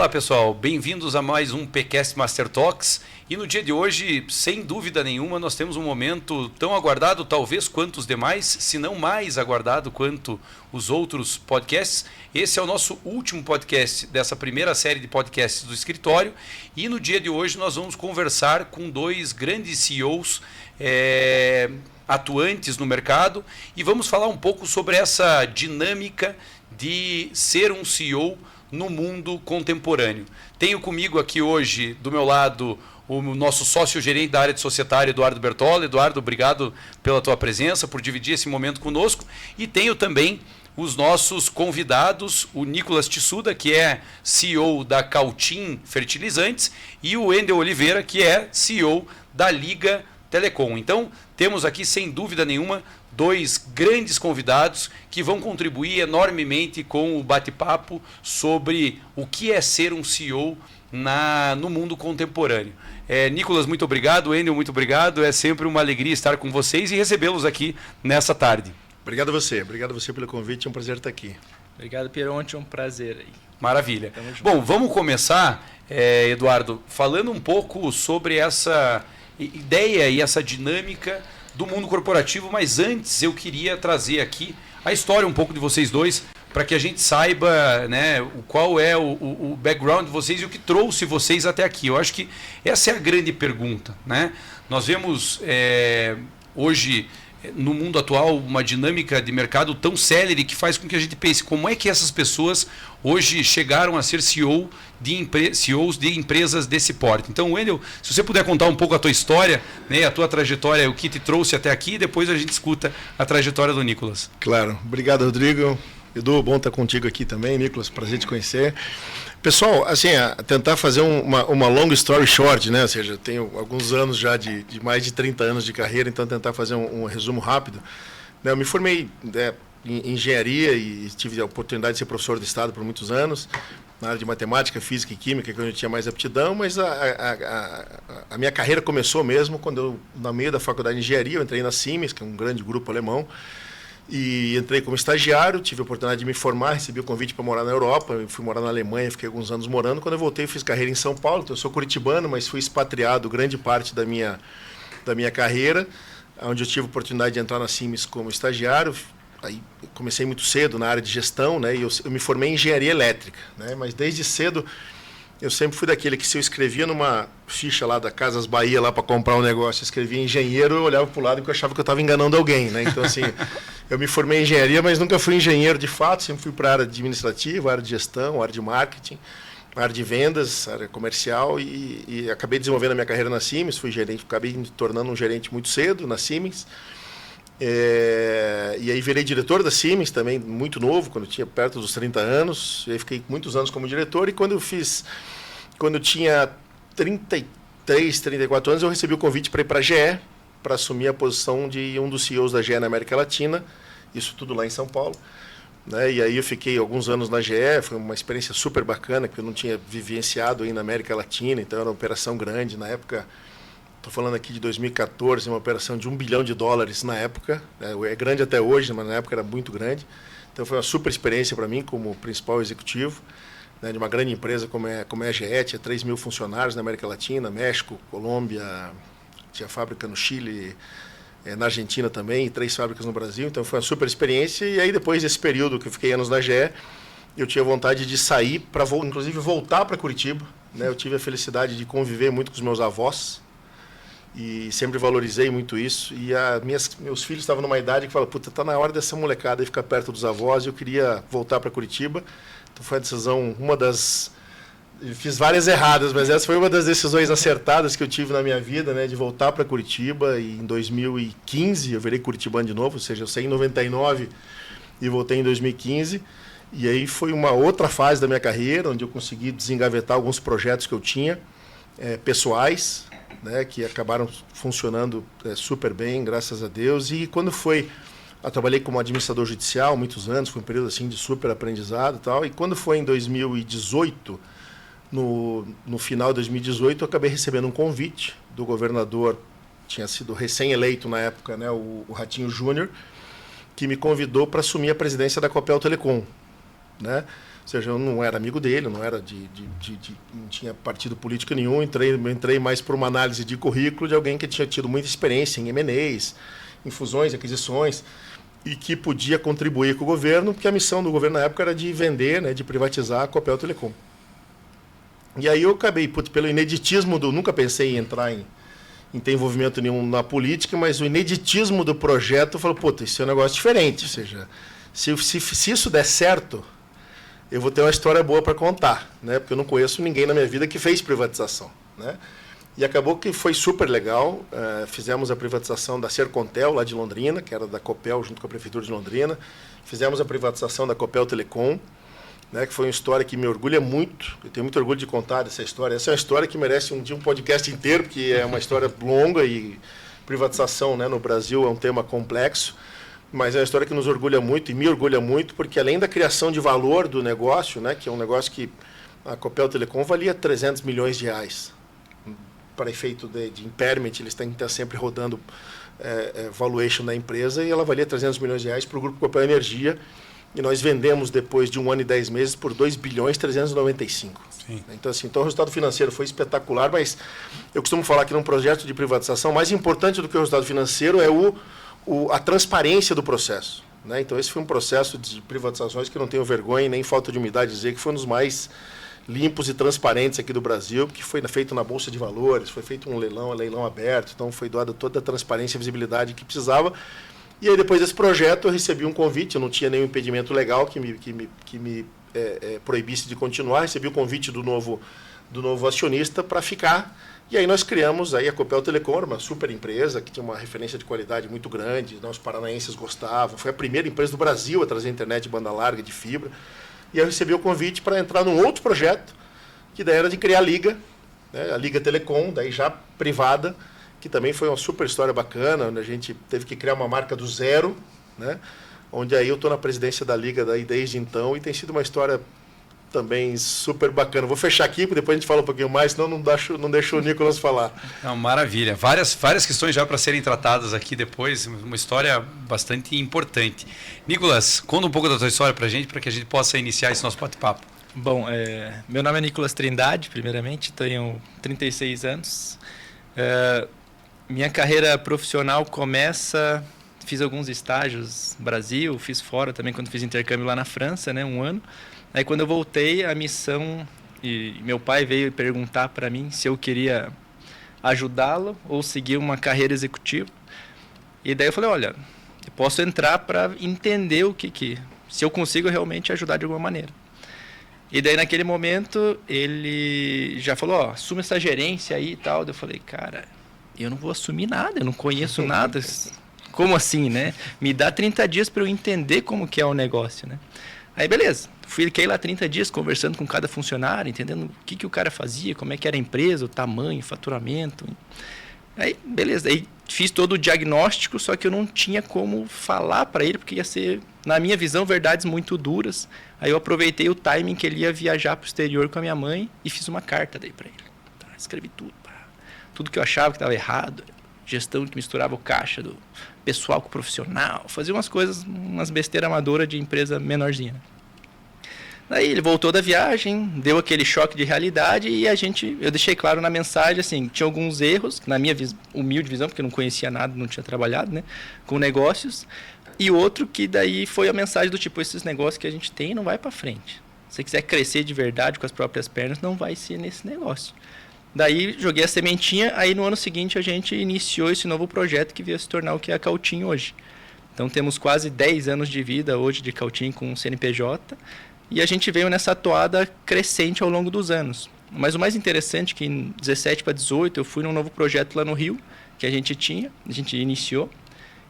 Olá pessoal, bem-vindos a mais um PCast Master Talks. E no dia de hoje, sem dúvida nenhuma, nós temos um momento tão aguardado, talvez quanto os demais, se não mais aguardado quanto os outros podcasts. Esse é o nosso último podcast dessa primeira série de podcasts do escritório. E no dia de hoje nós vamos conversar com dois grandes CEOs atuantes no mercado e vamos falar um pouco sobre essa dinâmica de ser um CEO no mundo contemporâneo. Tenho comigo aqui hoje, do meu lado, o nosso sócio-gerente da área de societário, Eduardo Bertolli. Eduardo, obrigado pela tua presença, por dividir esse momento conosco. E tenho também os nossos convidados, o Nicolas Tissuda, que é CEO da Cautim Fertilizantes, e o Wendel Oliveira, que é CEO da Liga Telecom. Então, temos aqui, sem dúvida nenhuma, dois grandes convidados que vão contribuir enormemente com o bate-papo sobre o que é ser um CEO no mundo contemporâneo. Nicolas, muito obrigado. Wendel, muito obrigado. É sempre uma alegria estar com vocês e recebê-los aqui nessa tarde. Obrigado a você pelo convite, é um prazer estar aqui. Obrigado, Pieronte, é um prazer aí. Maravilha. Bom, vamos começar, Eduardo, falando um pouco sobre essa ideia e essa dinâmica do mundo corporativo, mas antes eu queria trazer aqui a história um pouco de vocês dois, para que a gente saiba, né, qual é o background de vocês e o que trouxe vocês até aqui. Eu acho que essa é a grande pergunta, né? Nós vemos hoje, no mundo atual, uma dinâmica de mercado tão célere que faz com que a gente pense como é que essas pessoas hoje chegaram a ser CEOs de empresas desse porte. Então, Wendel, se você puder contar um pouco a tua história, né, a tua trajetória, o que te trouxe até aqui, e depois a gente escuta a trajetória do Nicolas. Claro. Obrigado, Rodrigo. Edu, bom estar contigo aqui também. Nicolas, prazer te conhecer. Pessoal, assim, tentar fazer uma long story short, né? Ou seja, tenho alguns anos já de mais de 30 anos de carreira, então tentar fazer um resumo rápido. Eu me formei em engenharia e tive a oportunidade de ser professor de Estado por muitos anos, na área de matemática, física e química, que eu tinha mais aptidão, mas a minha carreira começou mesmo quando eu, no meio da faculdade de engenharia, eu entrei na Siemens, que é um grande grupo alemão, e entrei como estagiário, tive a oportunidade de me formar, recebi o convite para morar na Europa, eu fui morar na Alemanha, fiquei alguns anos morando. Quando eu voltei, eu fiz carreira em São Paulo, então eu sou curitibano, mas fui expatriado grande parte da minha carreira, onde eu tive a oportunidade de entrar na Siemens como estagiário. Aí comecei muito cedo na área de gestão, né, e eu me formei em engenharia elétrica, né, mas desde cedo eu sempre fui daquele que, se eu escrevia numa ficha lá da Casas Bahia lá para comprar um negócio, eu escrevia engenheiro, eu olhava para o lado e eu achava que eu estava enganando alguém, né? Então, assim, eu me formei em engenharia, mas nunca fui engenheiro de fato, sempre fui para a área administrativa, área de gestão, área de marketing, área de vendas, área comercial, e acabei desenvolvendo a minha carreira na Siemens, fui gerente, acabei me tornando um gerente muito cedo na Siemens. E aí virei diretor da Siemens também, muito novo, quando eu tinha perto dos 30 anos, e aí fiquei muitos anos como diretor, e quando eu tinha 33, 34 anos, eu recebi o convite para ir para a GE, para assumir a posição de um dos CEOs da GE na América Latina, isso tudo lá em São Paulo, né? E aí eu fiquei alguns anos na GE, foi uma experiência super bacana, porque eu não tinha vivenciado aí na América Latina, então era uma operação grande, na época. Estou falando aqui de 2014, uma operação de $1 bilhão na época. É grande até hoje, mas na época era muito grande. Então foi uma super experiência para mim como principal executivo, né, de uma grande empresa como é a GE. Tinha 3 mil funcionários na América Latina, México, Colômbia, tinha fábrica no Chile, na Argentina também, e 3 fábricas no Brasil. Então foi uma super experiência. E aí depois desse período que eu fiquei anos na GE, eu tinha vontade de sair, para inclusive voltar para Curitiba, né? Eu tive a felicidade de conviver muito com os meus avós, e sempre valorizei muito isso. E meus filhos estavam numa idade que falaram, puta, tá na hora dessa molecada aí ficar perto dos avós, e eu queria voltar para Curitiba. Então foi a decisão, fiz várias erradas, mas essa foi uma das decisões acertadas que eu tive na minha vida, né, de voltar para Curitiba. E em 2015 eu virei curitibano de novo, ou seja, eu saí em 99 e voltei em 2015. E aí foi uma outra fase da minha carreira, onde eu consegui desengavetar alguns projetos que eu tinha, pessoais, né, que acabaram funcionando super bem, graças a Deus. E quando eu trabalhei como administrador judicial muitos anos, foi um período assim de super aprendizado e tal. E quando foi em 2018, no final de 2018, eu acabei recebendo um convite do governador, tinha sido recém-eleito na época, né, o Ratinho Júnior, que me convidou para assumir a presidência da Copel Telecom. né? Ou seja, eu não era amigo dele, não era não tinha partido político nenhum, entrei mais por uma análise de currículo de alguém que tinha tido muita experiência em M&As, em fusões, aquisições, e que podia contribuir com o governo, porque a missão do governo na época era de vender, né, de privatizar a Copel Telecom. E aí eu acabei, pelo ineditismo nunca pensei em entrar em ter envolvimento nenhum na política, mas o ineditismo do projeto, eu falo, isso é um negócio diferente, ou seja, se isso der certo, eu vou ter uma história boa para contar, né? Porque eu não conheço ninguém na minha vida que fez privatização, né? E acabou que foi super legal. Fizemos a privatização da Sercontel, lá de Londrina, que era da Copel, junto com a Prefeitura de Londrina. Fizemos a privatização da Copel Telecom, né? Que foi uma história que me orgulha muito. Eu tenho muito orgulho de contar dessa história. Essa é uma história que merece um dia um podcast inteiro, porque é uma história longa e privatização, né, no Brasil é um tema complexo. Mas é uma história que nos orgulha muito e me orgulha muito, porque além da criação de valor do negócio, né, que é um negócio que a Copel Telecom valia 300 milhões de reais. Para efeito de impairment, eles têm que estar sempre rodando valuation da empresa, e ela valia 300 milhões de reais para o Grupo Copel Energia, e nós vendemos depois de 1 ano e 10 meses por 2 bilhões 395. Sim. Então, assim, o resultado financeiro foi espetacular, mas eu costumo falar que num projeto de privatização, mais importante do que o resultado financeiro é a transparência do processo, né? Então, esse foi um processo de privatizações que eu não tenho vergonha nem falta de humildade de dizer que foi um dos mais limpos e transparentes aqui do Brasil, que foi feito na Bolsa de Valores, foi feito um leilão aberto, então foi doada toda a transparência e visibilidade que precisava. E aí, depois desse projeto, eu recebi um convite, eu não tinha nenhum impedimento legal que me proibisse de continuar, recebi o convite do novo acionista para ficar. E aí nós criamos aí a Copel Telecom, uma super empresa que tinha uma referência de qualidade muito grande, os paranaenses gostavam, foi a primeira empresa do Brasil a trazer internet de banda larga, de fibra. E eu recebi o convite para entrar num outro projeto, que daí era de criar a Liga, né, a Liga Telecom, daí já privada, que também foi uma super história bacana, onde a gente teve que criar uma marca do zero, né, onde aí eu estou na presidência da Liga daí desde então, e tem sido uma história também super bacana. Vou fechar aqui, depois a gente fala um pouquinho mais, senão não deixo o Nicolas falar. Não, maravilha. Várias questões já para serem tratadas aqui depois, uma história bastante importante. Nicolas, conta um pouco da tua história para a gente, para que a gente possa iniciar esse nosso bate-papo. Bom, meu nome é Nicolas Trindade, primeiramente, tenho 36 anos. Minha carreira profissional fiz alguns estágios no Brasil, fiz fora também quando fiz intercâmbio lá na França, né, 1 ano. Aí quando eu voltei, a missão, e meu pai veio perguntar para mim se eu queria ajudá-lo ou seguir uma carreira executiva. E daí eu falei, olha, eu posso entrar para entender se eu consigo realmente ajudar de alguma maneira. E daí naquele momento ele já falou, assume essa gerência aí e tal. Daí eu falei, cara, eu não vou assumir nada, eu não conheço nada. Como assim, né? Me dá 30 dias para eu entender como que é o negócio, né? Aí beleza, fiquei lá 30 dias conversando com cada funcionário, entendendo o que o cara fazia, como é que era a empresa, o tamanho, o faturamento. Aí beleza, aí fiz todo o diagnóstico, só que eu não tinha como falar para ele, porque ia ser, na minha visão, verdades muito duras. Aí eu aproveitei o timing que ele ia viajar para o exterior com a minha mãe e fiz uma carta daí para ele. Tá, escrevi tudo que eu achava que estava errado, gestão que misturava o caixa do pessoal com o profissional, fazia umas besteiras amadoras de empresa menorzinha. Daí ele voltou da viagem, deu aquele choque de realidade e eu deixei claro na mensagem, assim, tinha alguns erros, na minha humilde visão, porque eu não conhecia nada, não tinha trabalhado, né, com negócios, e outro que daí foi a mensagem do tipo, esses negócios que a gente tem não vai para frente. Se você quiser crescer de verdade com as próprias pernas, não vai ser nesse negócio. Daí joguei a sementinha, aí no ano seguinte a gente iniciou esse novo projeto que veio se tornar o que é a Cautim hoje. Então temos quase 10 anos de vida hoje de Cautim com o CNPJ e a gente veio nessa toada crescente ao longo dos anos. Mas o mais interessante é que em 17 para 18 eu fui num novo projeto lá no Rio, que a gente iniciou,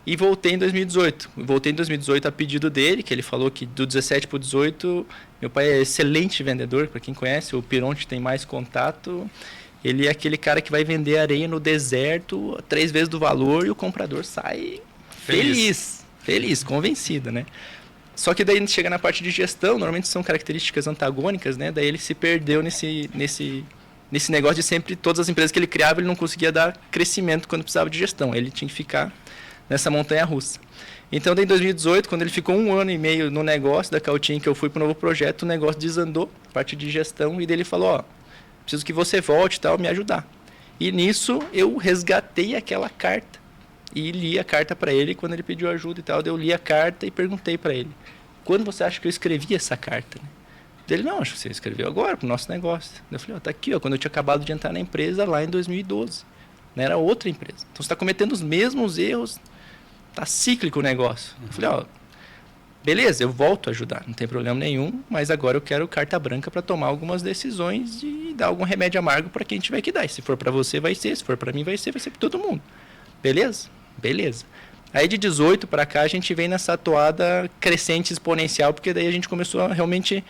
e voltei em 2018. Voltei em 2018 a pedido dele, que ele falou que do 17 para o 18, meu pai é excelente vendedor, para quem conhece, o Pironte tem mais contato. Ele é aquele cara que vai vender areia no deserto 3 vezes do valor e o comprador sai feliz, convencido, né? Só que daí chega na parte de gestão, normalmente são características antagônicas, né? Daí ele se perdeu nesse negócio de sempre, todas as empresas que ele criava, ele não conseguia dar crescimento quando precisava de gestão. Ele tinha que ficar nessa montanha-russa. Então, em 2018, quando ele ficou 1 ano e meio no negócio da Cautim, que eu fui para o novo projeto, o negócio desandou, parte de gestão, e dele falou, ó, preciso que você volte e tal, me ajudar. E nisso, eu resgatei aquela carta e li a carta para ele quando ele pediu ajuda e tal. Eu li a carta e perguntei para ele, quando você acha que eu escrevi essa carta? Ele, não, acho que você escreveu agora para o nosso negócio. Eu falei, ó, tá aqui, ó, quando eu tinha acabado de entrar na empresa lá em 2012. Não era outra empresa. Então, você está cometendo os mesmos erros, tá cíclico o negócio. Eu falei, ó, beleza, eu volto a ajudar, não tem problema nenhum, mas agora eu quero carta branca para tomar algumas decisões e dar algum remédio amargo para quem tiver que dar. E se for para você, vai ser. Se for para mim, vai ser para todo mundo. Beleza? Beleza. Aí de 18 para cá, a gente vem nessa toada crescente exponencial, porque daí a gente começou a realmente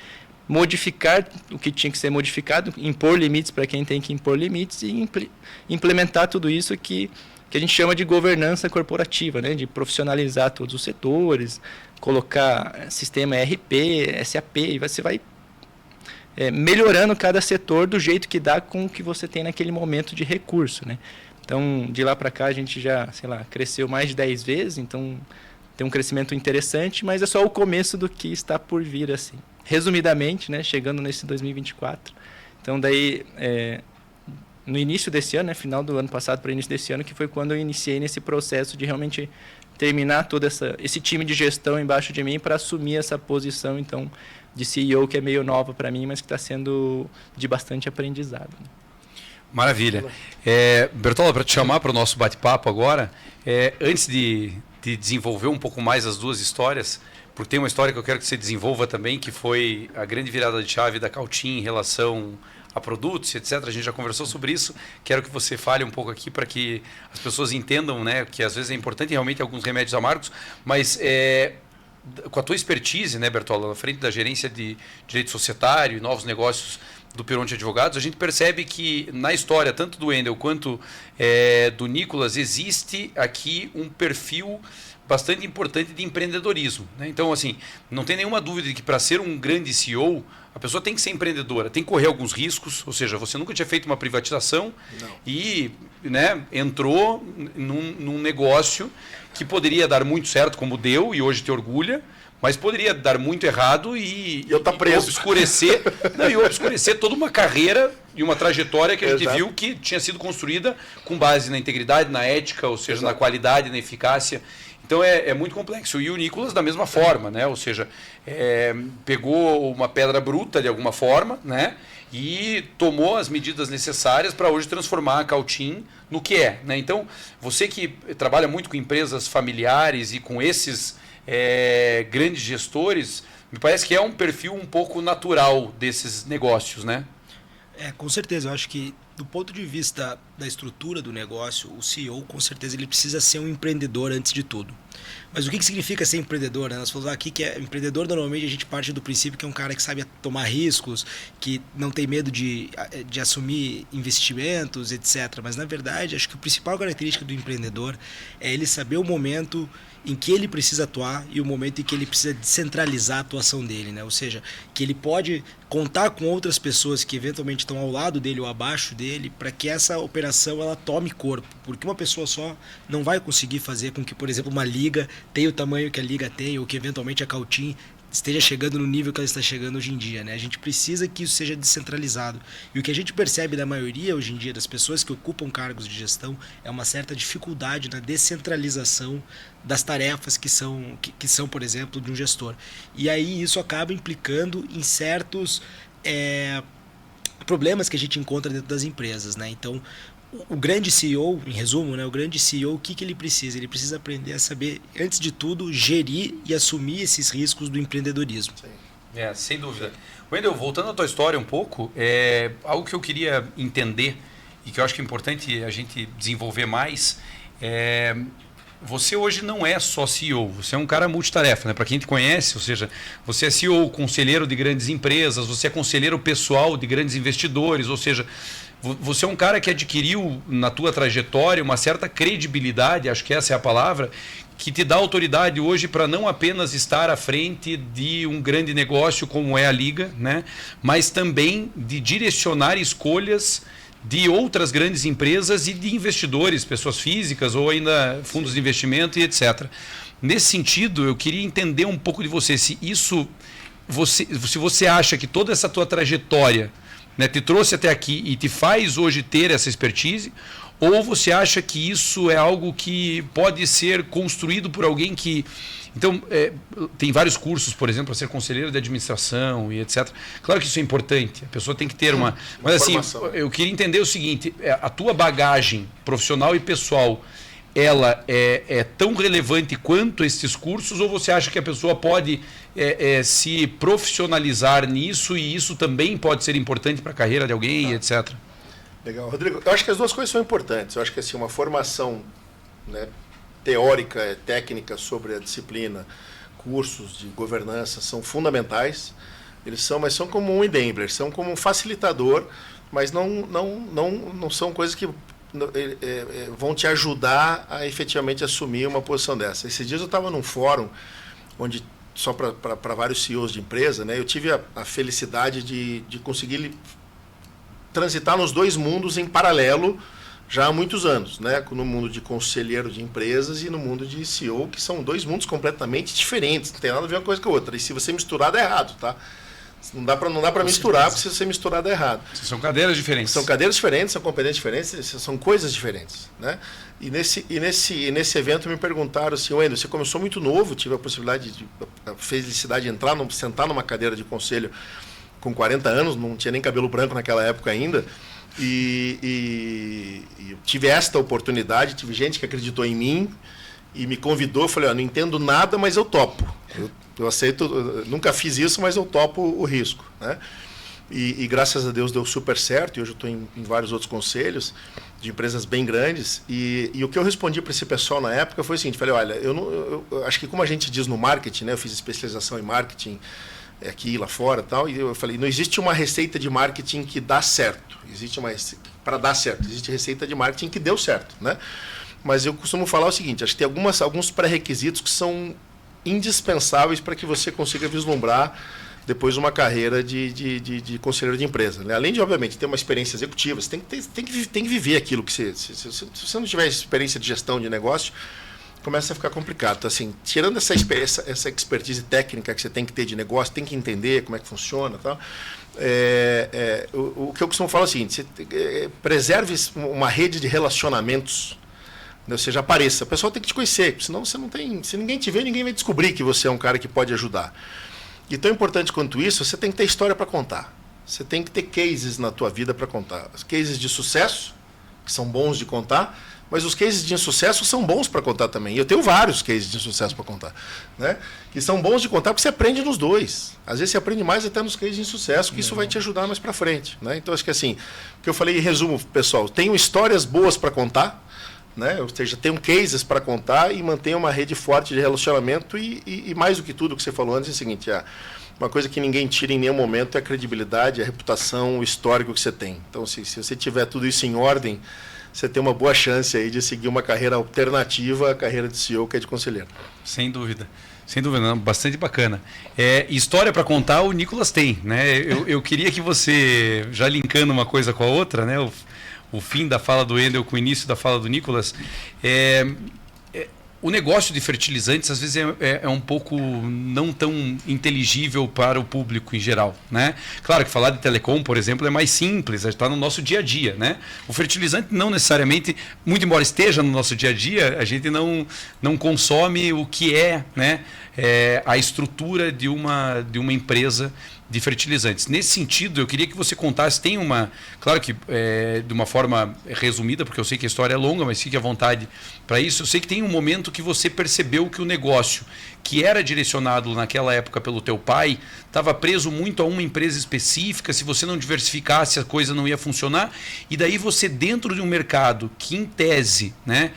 modificar o que tinha que ser modificado, impor limites para quem tem que impor limites e implementar tudo isso que a gente chama de governança corporativa, né? De profissionalizar todos os setores, colocar sistema ERP, SAP, e você vai melhorando cada setor do jeito que dá com o que você tem naquele momento de recurso, né? Então, de lá para cá, a gente já, sei lá, cresceu mais de 10 vezes, então tem um crescimento interessante, mas é só o começo do que está por vir, assim. Resumidamente, né, chegando nesse 2024. Então, daí, no início desse ano, né, final do ano passado para início desse ano, que foi quando eu iniciei nesse processo de realmente terminar todo esse time de gestão embaixo de mim para assumir essa posição, então, de CEO, que é meio nova para mim, mas que está sendo de bastante aprendizado. Maravilha. Bertoldo, para te chamar para o nosso bate-papo agora, antes de desenvolver um pouco mais as duas histórias, porque tem uma história que eu quero que você desenvolva também, que foi a grande virada de chave da Cautim em relação a produtos, etc. A gente já conversou sobre isso. Quero que você fale um pouco aqui para que as pessoas entendam, né, que às vezes é importante realmente alguns remédios amargos, mas com a tua expertise, né, Bertoldo, na frente da gerência de direito societário e novos negócios do Peronte Advogados, a gente percebe que na história, tanto do Wendel quanto do Nicolas, existe aqui um perfil bastante importante de empreendedorismo, né? Então, assim, não tem nenhuma dúvida de que para ser um grande CEO, a pessoa tem que ser empreendedora, tem que correr alguns riscos, ou seja, você nunca tinha feito uma privatização e, né, entrou num negócio que poderia dar muito certo, como deu, e hoje te orgulha, mas poderia dar muito errado e obscurecer, e obscurecer toda uma carreira e uma trajetória que a gente viu que tinha sido construída com base na integridade, na ética, ou seja, na qualidade, na eficácia. Então é muito complexo. E o Nicolas da mesma forma, né? Ou seja, pegou uma pedra bruta de alguma forma, né? E tomou as medidas necessárias para hoje transformar a Cautim no que é, né? Então, você que trabalha muito com empresas familiares e com esses grandes gestores, me parece que é um perfil um pouco natural desses negócios, né? Com certeza. Eu acho que, do ponto de vista da estrutura do negócio, o CEO, com certeza, ele precisa ser um empreendedor antes de tudo. Mas o que significa ser empreendedor, né? Nós falamos aqui que empreendedor, normalmente a gente parte do princípio que é um cara que sabe tomar riscos, que não tem medo de assumir investimentos, etc. Mas, na verdade, acho que a principal característica do empreendedor é ele saber o momento em que ele precisa atuar e o momento em que ele precisa descentralizar a atuação dele, né? Ou seja, que ele pode contar com outras pessoas que eventualmente estão ao lado dele ou abaixo dele para que essa operação ela tome corpo, porque uma pessoa só não vai conseguir fazer com que, por exemplo, uma liga tenha o tamanho que a liga tem ou que eventualmente a Cautim esteja chegando no nível que ela está chegando hoje em dia, né? A gente precisa que isso seja descentralizado. E o que a gente percebe da maioria hoje em dia das pessoas que ocupam cargos de gestão é uma certa dificuldade na descentralização das tarefas que são, por exemplo, de um gestor. E aí isso acaba implicando em certos problemas que a gente encontra dentro das empresas, né? Então, o grande CEO, em resumo, né, o grande CEO, o que ele precisa? Ele precisa aprender a saber, antes de tudo, gerir e assumir esses riscos do empreendedorismo. Sim. Sem dúvida. Wendel, voltando à tua história um pouco, algo que eu queria entender e que eu acho que é importante a gente desenvolver mais, você hoje não é só CEO, você é um cara multitarefa, né? Para quem te conhece, ou seja, você é CEO, conselheiro de grandes empresas, você é conselheiro pessoal de grandes investidores, ou seja, você é um cara que adquiriu na tua trajetória uma certa credibilidade, acho que essa é a palavra, que te dá autoridade hoje para não apenas estar à frente de um grande negócio como é a Liga, né? Mas também de direcionar escolhas de outras grandes empresas e de investidores, pessoas físicas ou ainda fundos de investimento e etc. Nesse sentido, eu queria entender um pouco de você, se você acha que toda essa tua trajetória, né, te trouxe até aqui e te faz hoje ter essa expertise, ou você acha que isso é algo que pode ser construído por alguém que... Então, tem vários cursos, por exemplo, para ser conselheiro de administração e etc. Claro que isso é importante, a pessoa tem que ter uma... Mas assim, formação. eu queria entender o seguinte, a tua bagagem profissional e pessoal, ela é tão relevante quanto esses cursos, ou você acha que a pessoa pode se profissionalizar nisso e isso também pode ser importante para a carreira de alguém, etc.? Legal. Rodrigo, eu acho que as duas coisas são importantes. Eu acho que assim, uma formação, né, teórica, técnica sobre a disciplina, cursos de governança são fundamentais. Mas são como um enabler, são como um facilitador, mas não são coisas que vão te ajudar a efetivamente assumir uma posição dessa. Esses dias eu estava num fórum onde, só para vários CEOs de empresa, né, eu tive a felicidade de conseguir transitar nos dois mundos em paralelo já há muitos anos, né? No mundo de conselheiro de empresas e no mundo de CEO, que são dois mundos completamente diferentes, não tem nada a ver uma coisa com a outra. E se você misturar, dá errado, tá? Não dá para misturar, porque se você misturar, dá errado. São cadeiras diferentes. São cadeiras diferentes, são competências diferentes, são coisas diferentes, né? E nesse evento me perguntaram assim, Wendel, você começou muito novo, tive a possibilidade, a felicidade de sentar numa cadeira de conselho com 40 anos, não tinha nem cabelo branco naquela época ainda, e tive esta oportunidade, tive gente que acreditou em mim e me convidou, eu falei, não entendo nada, mas eu topo. Eu aceito, nunca fiz isso, mas eu topo o risco, né? E graças a Deus deu super certo, e hoje eu estou em vários outros conselhos de empresas bem grandes, e o que eu respondi para esse pessoal na época foi o seguinte, falei, olha, eu acho que como a gente diz no marketing, né, eu fiz especialização em marketing aqui e lá fora e tal, e eu falei, não existe uma receita de marketing que dá certo, para dar certo, existe receita de marketing que deu certo, né? Mas eu costumo falar o seguinte, acho que tem alguns pré-requisitos que são indispensáveis para que você consiga vislumbrar depois uma carreira de conselheiro de empresa, né? Além de, obviamente, ter uma experiência executiva, você tem que viver aquilo que você... Se você não tiver experiência de gestão de negócio, começa a ficar complicado. Então, assim, tirando essa expertise técnica que você tem que ter de negócio, tem que entender como é que funciona e tal, o que eu costumo falar é o seguinte, preserve uma rede de relacionamentos, ou seja, apareça. A pessoa tem que te conhecer, senão você não tem... Se ninguém te vê, ninguém vai descobrir que você é um cara que pode ajudar. E tão importante quanto isso, você tem que ter história para contar. Você tem que ter cases na tua vida para contar. Os cases de sucesso, que são bons de contar, mas os cases de insucesso são bons para contar também. E eu tenho vários cases de sucesso para contar, né? Que são bons de contar porque você aprende nos dois. Às vezes você aprende mais até nos cases de insucesso, que isso vai te ajudar mais para frente, né? Então, acho que assim, o que eu falei em resumo, pessoal, tenham histórias boas para contar, né? Ou seja, tenham cases para contar e mantenham uma rede forte de relacionamento e mais do que tudo que você falou antes é o seguinte, uma coisa que ninguém tira em nenhum momento é a credibilidade, a reputação, o histórico que você tem. Então, se você tiver tudo isso em ordem, você tem uma boa chance aí de seguir uma carreira alternativa à carreira de CEO, que é de conselheiro. Sem dúvida. Sem dúvida, não, bastante bacana. História para contar o Nicolas tem, né? Eu queria que você, já linkando uma coisa com a outra, né? O fim da fala do Wendel com o início da fala do Nicolas, o negócio de fertilizantes às vezes é um pouco não tão inteligível para o público em geral, né? Claro que falar de telecom, por exemplo, é mais simples, está no nosso dia a dia, né? O fertilizante não necessariamente, muito embora esteja no nosso dia a dia, a gente não consome o que né? A estrutura de uma empresa de fertilizantes. Nesse sentido, eu queria que você contasse, claro que de uma forma resumida, porque eu sei que a história é longa, mas fique à vontade para isso. Eu sei que tem um momento que você percebeu que o negócio que era direcionado naquela época pelo teu pai estava preso muito a uma empresa específica, se você não diversificasse a coisa não ia funcionar, e daí você dentro de um mercado que em tese, né,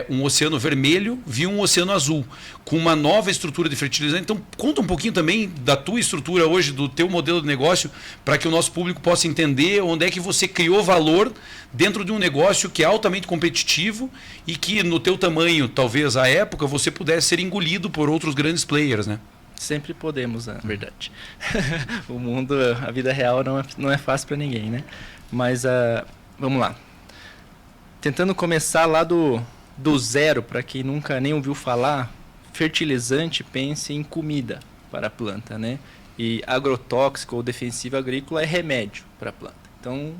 um oceano vermelho, viu um oceano azul, com uma nova estrutura de fertilizante. Então, conta um pouquinho também da tua estrutura hoje, do teu modelo de negócio, para que o nosso público possa entender onde é que você criou valor dentro de um negócio que é altamente competitivo e que, no teu tamanho, talvez, à época, você pudesse ser engolido por outros grandes players, né? Sempre podemos, na verdade. O mundo, a vida real não é fácil para ninguém, né? Mas vamos lá. Tentando começar lá do zero, para quem nunca nem ouviu falar, fertilizante, pense em comida para a planta, né? E agrotóxico ou defensivo agrícola é remédio para a planta. Então,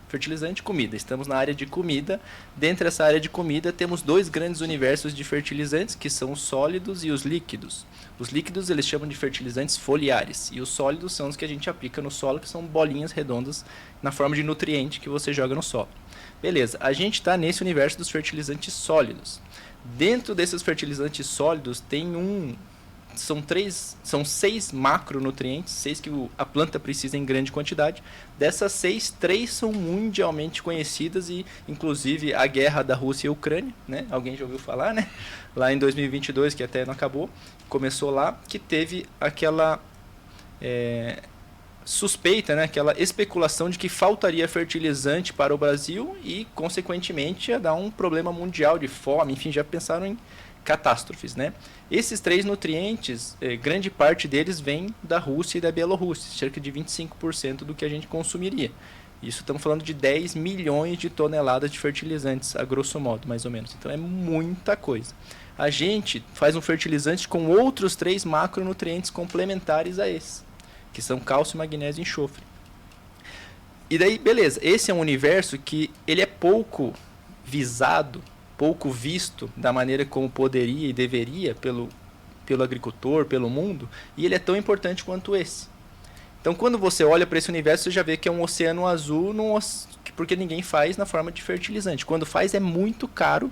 fertilizante, comida. Estamos na área de comida. Dentro dessa área de comida, temos 2 grandes universos de fertilizantes, que são os sólidos e os líquidos. Os líquidos eles chamam de fertilizantes foliares, e os sólidos são os que a gente aplica no solo, que são bolinhas redondas na forma de nutriente que você joga no solo. Beleza, a gente está nesse universo dos fertilizantes sólidos. Dentro desses fertilizantes sólidos são 6 macronutrientes, 6 que a planta precisa em grande quantidade. Dessas 6, 3 são mundialmente conhecidas e, inclusive, a guerra da Rússia e Ucrânia, né? Alguém já ouviu falar, né? Lá em 2022, que até não acabou, começou lá, que teve aquela suspeita, né? Aquela especulação de que faltaria fertilizante para o Brasil e, consequentemente, ia dar um problema mundial de fome. Enfim, já pensaram em catástrofes, né? Esses 3 nutrientes, grande parte deles vem da Rússia e da Bielorrússia, cerca de 25% do que a gente consumiria. Isso estamos falando de 10 milhões de toneladas de fertilizantes, a grosso modo, mais ou menos. Então é muita coisa. A gente faz um fertilizante com outros 3 macronutrientes complementares a esse, que são cálcio, magnésio e enxofre. E daí, beleza, esse é um universo que ele é pouco visado, pouco visto da maneira como poderia e deveria pelo agricultor, pelo mundo, e ele é tão importante quanto esse. Então, quando você olha para esse universo, você já vê que é um oceano azul, porque ninguém faz na forma de fertilizante. Quando faz, é muito caro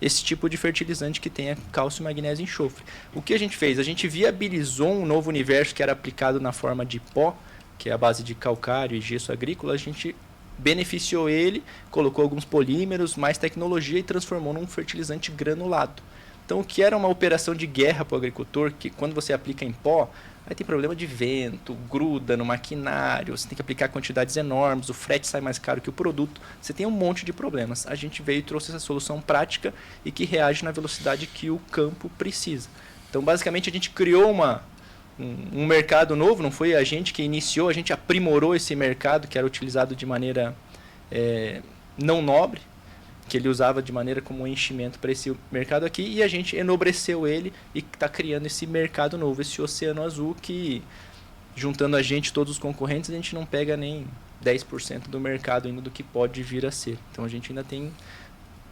esse tipo de fertilizante que tenha cálcio, magnésio e enxofre. O que a gente fez? A gente viabilizou um novo universo que era aplicado na forma de pó, que é a base de calcário e gesso agrícola. A gente beneficiou ele, colocou alguns polímeros, mais tecnologia e transformou num fertilizante granulado. Então, o que era uma operação de guerra para o agricultor, que quando você aplica em pó, aí tem problema de vento, gruda no maquinário, você tem que aplicar quantidades enormes, o frete sai mais caro que o produto, você tem um monte de problemas. A gente veio e trouxe essa solução prática e que reage na velocidade que o campo precisa. Então, basicamente, a gente criou um mercado novo, não foi a gente que iniciou, a gente aprimorou esse mercado que era utilizado de maneira não nobre, que ele usava de maneira como um enchimento para esse mercado aqui, e a gente enobreceu ele e está criando esse mercado novo, esse oceano azul que, juntando a gente, todos os concorrentes, a gente não pega nem 10% do mercado ainda do que pode vir a ser. Então a gente ainda tem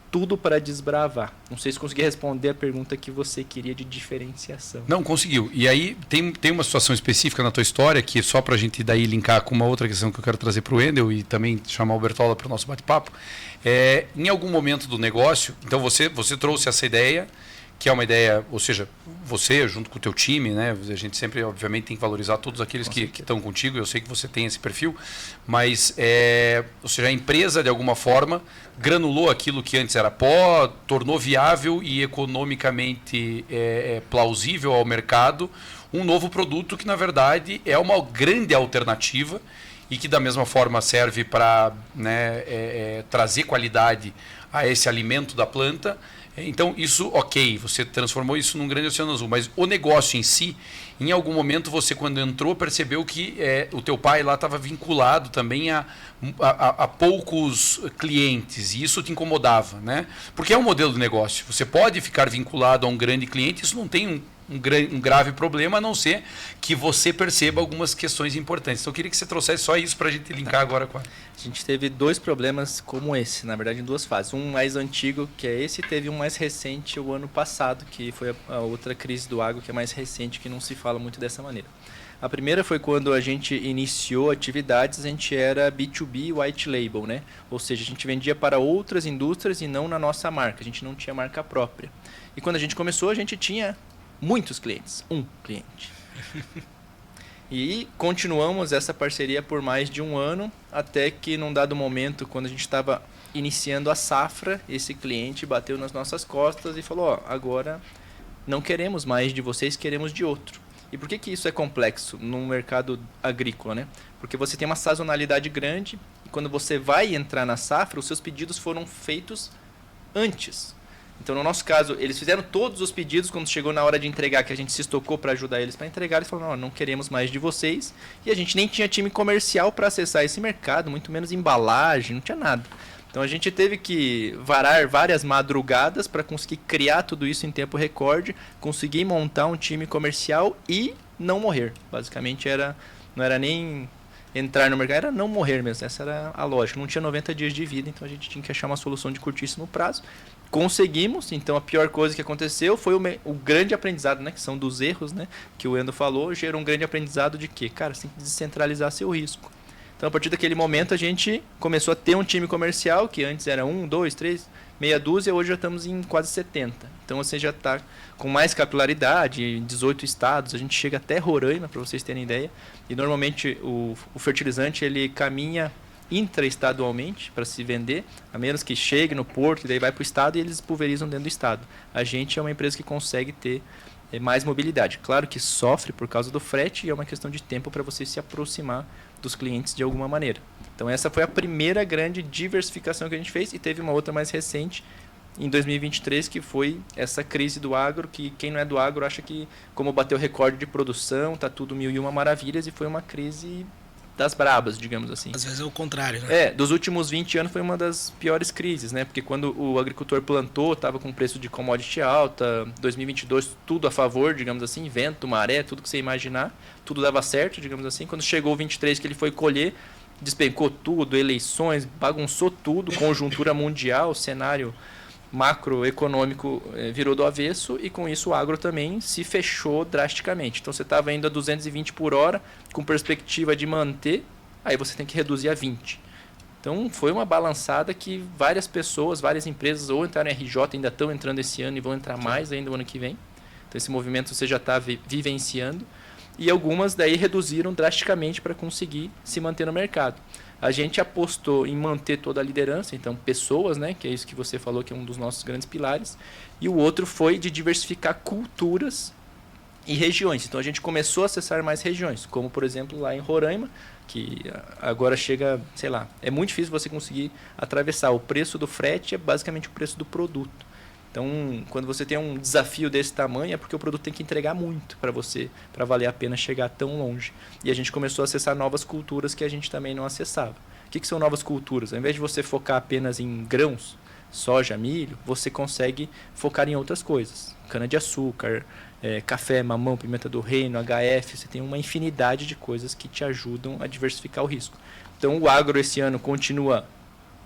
tudo para desbravar. Não sei se consegui responder a pergunta que você queria de diferenciação. Não, conseguiu. E aí tem uma situação específica na tua história, que só para a gente daí linkar com uma outra questão que eu quero trazer para o Wendel e também chamar o Bertola para o nosso bate-papo. Em algum momento do negócio, então você trouxe essa ideia, que é uma ideia, ou seja, você junto com o teu time, né? A gente sempre, obviamente, tem que valorizar todos aqueles que estão contigo, eu sei que você tem esse perfil, mas, ou seja, a empresa, de alguma forma, granulou aquilo que antes era pó, tornou viável e economicamente plausível ao mercado um novo produto que, na verdade, é uma grande alternativa e que, da mesma forma, serve para trazer qualidade a esse alimento da planta. Então, isso, ok, você transformou isso num grande oceano azul, mas o negócio em si, em algum momento você, quando entrou, percebeu que o teu pai lá estava vinculado também a poucos clientes, e isso te incomodava, né? Porque é um modelo de negócio, você pode ficar vinculado a um grande cliente, isso não tem um grave problema, a não ser que você perceba algumas questões importantes. Então, eu queria que você trouxesse só isso para a gente linkar agora com a... A gente teve 2 problemas como esse, na verdade em 2 fases. Um mais antigo, que é esse, e teve um mais recente o ano passado, que foi a outra crise do agro, que é mais recente, que não se fala muito dessa maneira. A primeira foi quando a gente iniciou atividades, a gente era B2B white label, né? Ou seja, a gente vendia para outras indústrias e não na nossa marca, a gente não tinha marca própria. E quando a gente começou, a gente tinha muitos clientes, um cliente. E continuamos essa parceria por mais de um ano, até que num dado momento, quando a gente estava iniciando a safra, esse cliente bateu nas nossas costas e falou, agora não queremos mais de vocês, queremos de outro. E por que isso é complexo no mercado agrícola, né? Porque você tem uma sazonalidade grande e quando você vai entrar na safra, os seus pedidos foram feitos antes. Então, no nosso caso, eles fizeram todos os pedidos. Quando chegou na hora de entregar, que a gente se estocou para ajudar eles para entregar, eles falaram, não queremos mais de vocês. E a gente nem tinha time comercial para acessar esse mercado, muito menos embalagem, não tinha nada. Então, a gente teve que varar várias madrugadas para conseguir criar tudo isso em tempo recorde, conseguir montar um time comercial e não morrer. Basicamente, não era nem entrar no mercado, era não morrer mesmo. Essa era a lógica. Não tinha 90 dias de vida, então a gente tinha que achar uma solução de curtíssimo prazo. Conseguimos, então a pior coisa que aconteceu foi o grande aprendizado, né, que são dos erros, né, que o Endo falou, gerou um grande aprendizado de que, cara, você tem que descentralizar seu risco. Então, a partir daquele momento, a gente começou a ter um time comercial, que antes era 1, 2, 3, meia dúzia, hoje já estamos em quase 70. Então, você já está com mais capilaridade, em 18 estados, a gente chega até Roraima, para vocês terem ideia. E, normalmente, o fertilizante, ele caminha intraestadualmente para se vender, a menos que chegue no porto, e daí vai para o estado e eles pulverizam dentro do estado. A gente é uma empresa que consegue ter mais mobilidade. Claro que sofre por causa do frete e é uma questão de tempo para você se aproximar dos clientes de alguma maneira. Então essa foi a primeira grande diversificação que a gente fez e teve uma outra mais recente em 2023 que foi essa crise do agro, que quem não é do agro acha que como bateu recorde de produção, tá tudo mil e uma maravilhas, e foi uma crise das brabas, digamos assim. Às vezes é o contrário, né? Dos últimos 20 anos foi uma das piores crises, né? Porque quando o agricultor plantou, estava com preço de commodity alta, 2022 tudo a favor, digamos assim, vento, maré, tudo que você imaginar, tudo dava certo, digamos assim. Quando chegou o 23 que ele foi colher, despencou tudo, eleições, bagunçou tudo, conjuntura mundial, cenário macroeconômico virou do avesso e com isso o agro também se fechou drasticamente. Então você estava indo a 220 por hora com perspectiva de manter, aí você tem que reduzir a 20. Então foi uma balançada que várias pessoas, várias empresas ou entraram em RJ, ainda estão entrando esse ano e vão entrar mais ainda no ano que vem. Então esse movimento você já está vivenciando. E algumas daí reduziram drasticamente para conseguir se manter no mercado. A gente apostou em manter toda a liderança, então pessoas, né, que é isso que você falou, que é um dos nossos grandes pilares. E o outro foi de diversificar culturas e regiões. Então a gente começou a acessar mais regiões, como por exemplo lá em Roraima, que agora chega, sei lá, é muito difícil você conseguir atravessar. O preço do frete é basicamente o preço do produto. Então, quando você tem um desafio desse tamanho, é porque o produto tem que entregar muito para você, para valer a pena chegar tão longe. E a gente começou a acessar novas culturas que a gente também não acessava. O que são novas culturas? Ao invés de você focar apenas em grãos, soja, milho, você consegue focar em outras coisas. Cana-de-açúcar, café, mamão, pimenta do reino, HF, você tem uma infinidade de coisas que te ajudam a diversificar o risco. Então, o agro esse ano continua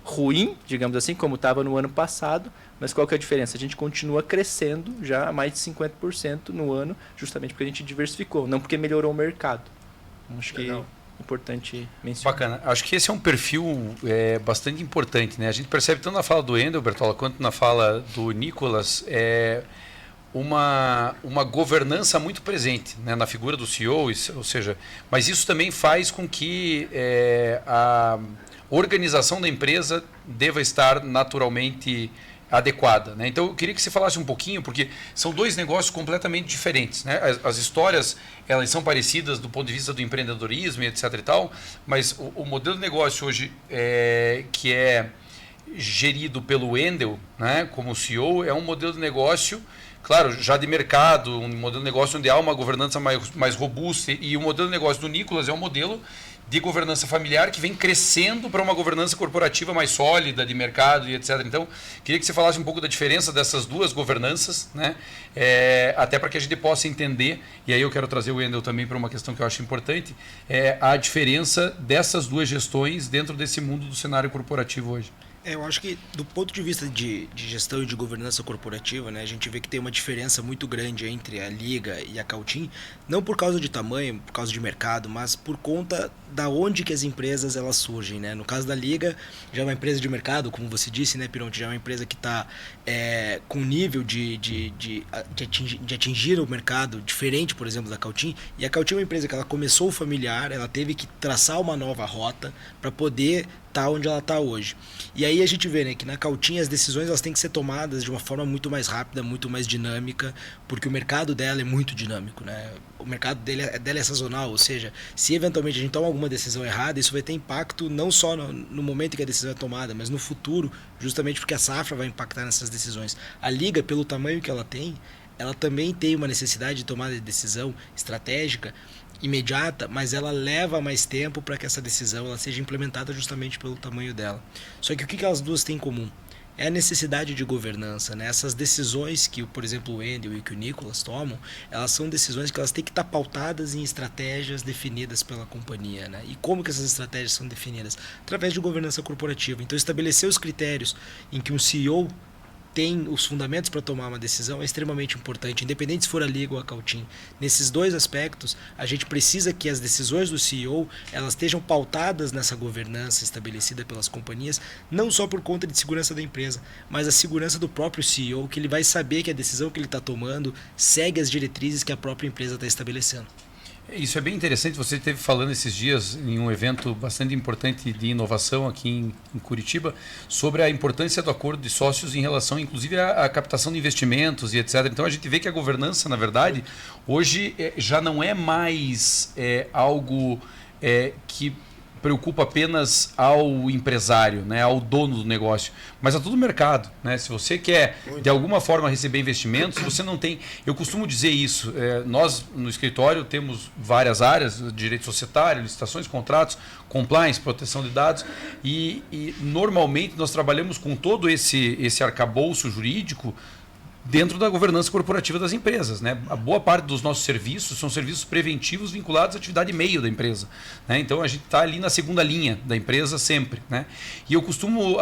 ruim, digamos assim, como estava no ano passado, mas qual que é a diferença? A gente continua crescendo já a mais de 50% no ano, justamente porque a gente diversificou, não porque melhorou o mercado. Acho que é importante mencionar. Bacana. Acho que esse é um perfil bastante importante, né? A gente percebe tanto na fala do Endo, Bertola, quanto na fala do Nicolas, uma governança muito presente, né, na figura do CEO, ou seja, mas isso também faz com que a organização da empresa deva estar naturalmente adequada, né? Então eu queria que você falasse um pouquinho, porque são dois negócios completamente diferentes, né? As histórias, elas são parecidas do ponto de vista do empreendedorismo e etc e tal, mas o modelo de negócio hoje que é gerido pelo Wendel, né, como CEO, é um modelo de negócio, claro, já de mercado, um modelo de negócio onde há uma governança mais robusta, e o modelo de negócio do Nicolas é um modelo de governança familiar que vem crescendo para uma governança corporativa mais sólida, de mercado e etc. Então, queria que você falasse um pouco da diferença dessas duas governanças, né? Até para que a gente possa entender, e aí eu quero trazer o Wendel também para uma questão que eu acho importante, a diferença dessas duas gestões dentro desse mundo do cenário corporativo hoje. Eu acho que do ponto de vista de gestão e de governança corporativa, né, a gente vê que tem uma diferença muito grande entre a Liga e a Cautim, não por causa de tamanho, por causa de mercado, mas por conta da onde que as empresas elas surgem, né? No caso da Liga, já é uma empresa de mercado, como você disse, né, Pironte, já é uma empresa que está com nível de atingir o mercado diferente, por exemplo, da Cautim. E a Cautim é uma empresa que ela começou familiar, ela teve que traçar uma nova rota para poder tá onde ela está hoje. E aí a gente vê, né, que na Cautim as decisões elas têm que ser tomadas de uma forma muito mais rápida, muito mais dinâmica, porque o mercado dela é muito dinâmico, né? O mercado dela é sazonal, ou seja, se eventualmente a gente toma alguma decisão errada, isso vai ter impacto não só no momento em que a decisão é tomada, mas no futuro, justamente porque a safra vai impactar nessas decisões. A Liga, pelo tamanho que ela também tem uma necessidade de tomada de decisão estratégica imediata, mas ela leva mais tempo para que essa decisão ela seja implementada justamente pelo tamanho dela. Só que o que elas duas têm em comum? É a necessidade de governança, né? Essas decisões que, por exemplo, o Wendel e que o Nicolas tomam, elas são decisões que elas têm que estar pautadas em estratégias definidas pela companhia, né? E como que essas estratégias são definidas? Através de governança corporativa. Então, estabelecer os critérios em que um CEO tem os fundamentos para tomar uma decisão é extremamente importante, independente se for a Liga ou a Cautim. Nesses dois aspectos, a gente precisa que as decisões do CEO elas estejam pautadas nessa governança estabelecida pelas companhias, não só por conta de segurança da empresa, mas a segurança do próprio CEO, que ele vai saber que a decisão que ele está tomando segue as diretrizes que a própria empresa está estabelecendo. Isso é bem interessante. Você esteve falando esses dias em um evento bastante importante de inovação aqui em Curitiba sobre a importância do acordo de sócios em relação, inclusive, à captação de investimentos e etc. Então, a gente vê que a governança, na verdade, hoje já não é mais algo que preocupa apenas ao empresário, né, ao dono do negócio, mas a todo o mercado, né? Se você quer de alguma forma receber investimentos, se você não tem, eu costumo dizer isso, nós no escritório temos várias áreas, direito societário, licitações, contratos, compliance, proteção de dados e normalmente nós trabalhamos com todo esse arcabouço jurídico dentro da governança corporativa das empresas, né? A boa parte dos nossos serviços são serviços preventivos vinculados à atividade meio da empresa, né? Então a gente está ali na segunda linha da empresa sempre, né? E eu costumo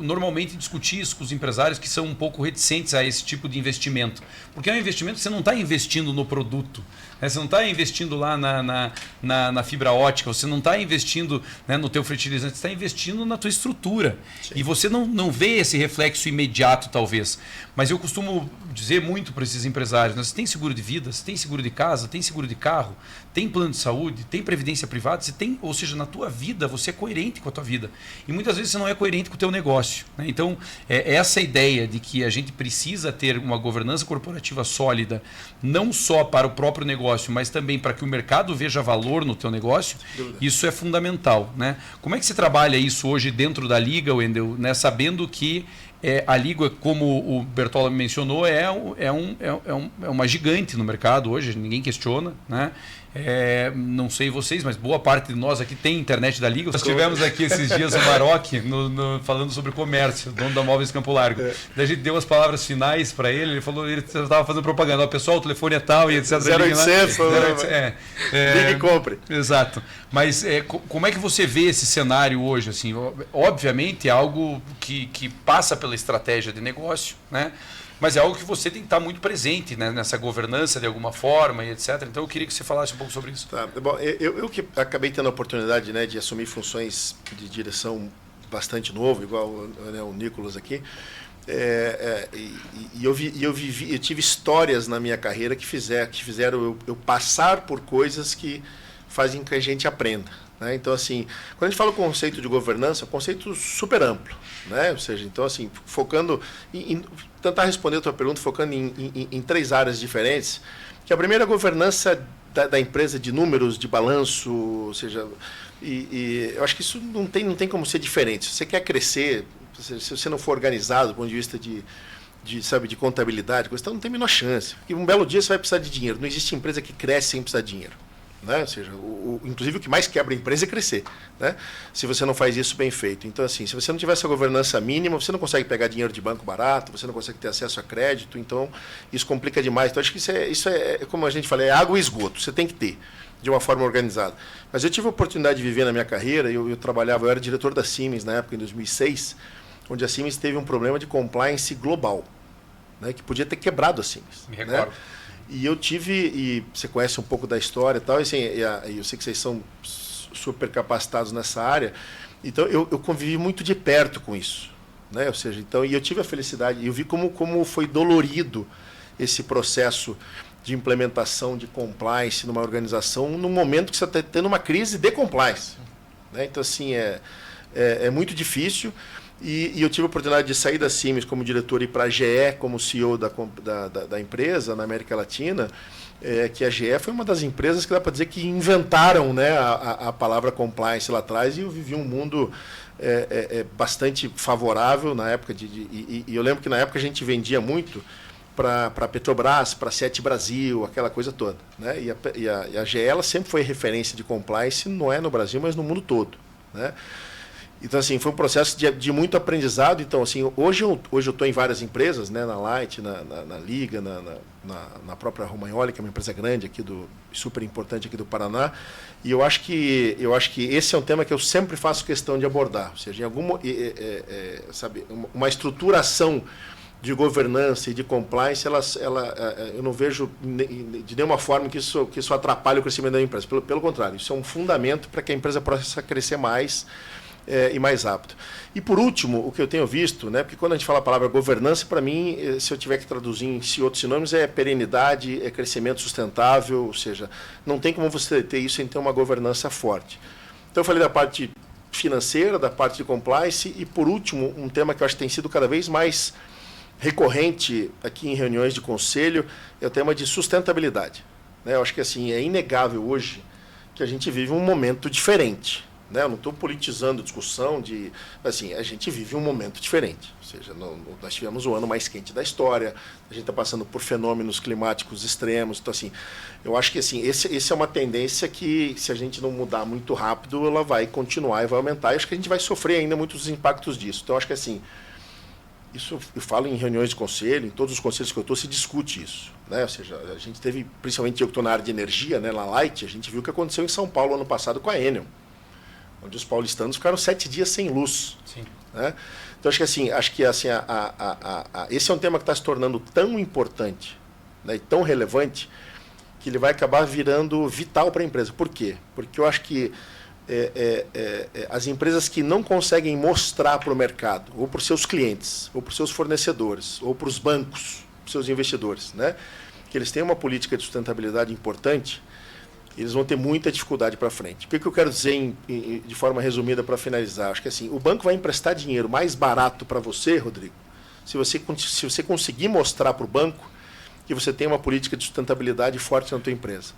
normalmente discutir isso com os empresários que são um pouco reticentes a esse tipo de investimento, porque é um investimento que você não está investindo no produto, né? Você não está investindo lá na fibra ótica, você não está investindo, né, no teu fertilizante, você está investindo na tua estrutura. Sim. E você não vê esse reflexo imediato talvez, mas eu costumo dizer muito para esses empresários, né? Você tem seguro de vida, você tem seguro de casa, tem seguro de carro, tem plano de saúde, tem previdência privada, você tem, ou seja, na tua vida você é coerente com a tua vida. E muitas vezes você não é coerente com o teu negócio, né? Então, essa ideia de que a gente precisa ter uma governança corporativa sólida, não só para o próprio negócio, mas também para que o mercado veja valor no teu negócio, isso é fundamental, né? Como é que você trabalha isso hoje dentro da Liga, Wendel, né? Sabendo que a Liga, como o Bertola mencionou, é uma gigante no mercado hoje, ninguém questiona, né? Não sei vocês, mas boa parte de nós aqui tem internet da Liga. Nós tivemos aqui esses dias o Maroc falando sobre comércio, dono da Móveis Campo Largo. Daí a gente deu as palavras finais para ele, ele falou, ele estava fazendo propaganda, pessoal, o telefone é tal e etc. 0800, ligue e compre. Exato. Mas como é que você vê esse cenário hoje? Assim, obviamente é algo que passa pela estratégia de negócio, né? Mas é algo que você tem que estar muito presente, né, nessa governança de alguma forma e etc. Então eu queria que você falasse um pouco sobre isso. Tá, bom, eu que acabei tendo a oportunidade, né, de assumir funções de direção bastante novo, igual, né, o Nicolas aqui, eu tive histórias na minha carreira que fizeram eu passar por coisas que fazem que a gente aprenda, né? Então, assim, quando a gente fala o conceito de governança, é um conceito super amplo, né? Ou seja, então, assim, focando tentar responder a tua pergunta, focando em três áreas diferentes, que a primeira é a governança da empresa, de números, de balanço, ou seja, eu acho que isso não tem como ser diferente. Se você quer crescer, se você não for organizado do ponto de vista de contabilidade, então não tem a menor chance. Porque um belo dia você vai precisar de dinheiro. Não existe empresa que cresce sem precisar de dinheiro, né? Ou seja, inclusive o que mais quebra a empresa é crescer, né? Se você não faz isso bem feito. Então, assim, se você não tiver essa governança mínima, você não consegue pegar dinheiro de banco barato, você não consegue ter acesso a crédito, então isso complica demais. Então, acho que isso é como a gente fala, é água e esgoto, você tem que ter de uma forma organizada. Mas eu tive a oportunidade de viver na minha carreira, eu era diretor da Siemens na época, em 2006, onde a Siemens teve um problema de compliance global, né, que podia ter quebrado a Siemens. Me recordo. Né? E eu tive, e você conhece um pouco da história e tal, e, assim, eu sei que vocês são super capacitados nessa área, então eu convivi muito de perto com isso, né? Ou seja, então, e eu tive a felicidade, eu vi como foi dolorido esse processo de implementação de compliance numa organização no momento que você está tendo uma crise de compliance, né? Então, assim, é muito difícil. E eu tive a oportunidade de sair da Siemens como diretor e ir para a GE como CEO da empresa na América Latina, que a GE foi uma das empresas que dá para dizer que inventaram, né, a palavra compliance lá atrás, e eu vivi um mundo bastante favorável na época. E eu lembro que na época a gente vendia muito para a Petrobras, para a Sete Brasil, aquela coisa toda, né? E a GE ela sempre foi referência de compliance, não é no Brasil, mas no mundo todo, né? Então, assim, foi um processo de muito aprendizado. Então, assim, hoje eu estou em várias empresas, né, na Light, na Liga, na própria Romagnoli, que é uma empresa grande aqui, super importante aqui do Paraná. E eu acho que esse é um tema que eu sempre faço questão de abordar. Ou seja, em alguma, sabe, uma estruturação de governança e de compliance, eu não vejo de nenhuma forma que isso atrapalhe o crescimento da empresa. Pelo contrário, isso é um fundamento para que a empresa possa crescer mais e mais rápido. E por último, o que eu tenho visto, né, porque quando a gente fala a palavra governança, para mim, se eu tiver que traduzir em outros sinônimos, é perenidade, é crescimento sustentável, ou seja, não tem como você ter isso sem ter uma governança forte. Então eu falei da parte financeira, da parte de compliance, e por último, um tema que eu acho que tem sido cada vez mais recorrente aqui em reuniões de conselho, é o tema de sustentabilidade, né? Eu acho que assim, é inegável hoje que a gente vive um momento diferente, né? Eu não estou politizando discussão assim, a gente vive um momento diferente. Ou seja, nós tivemos o ano mais quente da história, a gente está passando por fenômenos climáticos extremos. Então, assim, eu acho que assim, esse é uma tendência que, se a gente não mudar muito rápido, ela vai continuar e vai aumentar. E acho que a gente vai sofrer ainda muitos impactos disso. Então, eu acho que assim, isso eu falo em reuniões de conselho, em todos os conselhos que eu estou, se discute isso, né? Ou seja, a gente teve, principalmente eu que estou na área de energia, né, na Light, a gente viu o que aconteceu em São Paulo ano passado com a Enel, onde os paulistanos ficaram 7 dias sem luz. Sim. Né? Então, acho que assim, esse é um tema que está se tornando tão importante, né, e tão relevante, que ele vai acabar virando vital para a empresa. Por quê? Porque eu acho que as empresas que não conseguem mostrar para o mercado, ou para os seus clientes, ou para os seus fornecedores, ou para os bancos, para os seus investidores, né, que eles têm uma política de sustentabilidade importante, eles vão ter muita dificuldade para frente. O que eu quero dizer de forma resumida para finalizar? Acho que assim, o banco vai emprestar dinheiro mais barato para você, Rodrigo, se você conseguir mostrar para o banco que você tem uma política de sustentabilidade forte na tua empresa.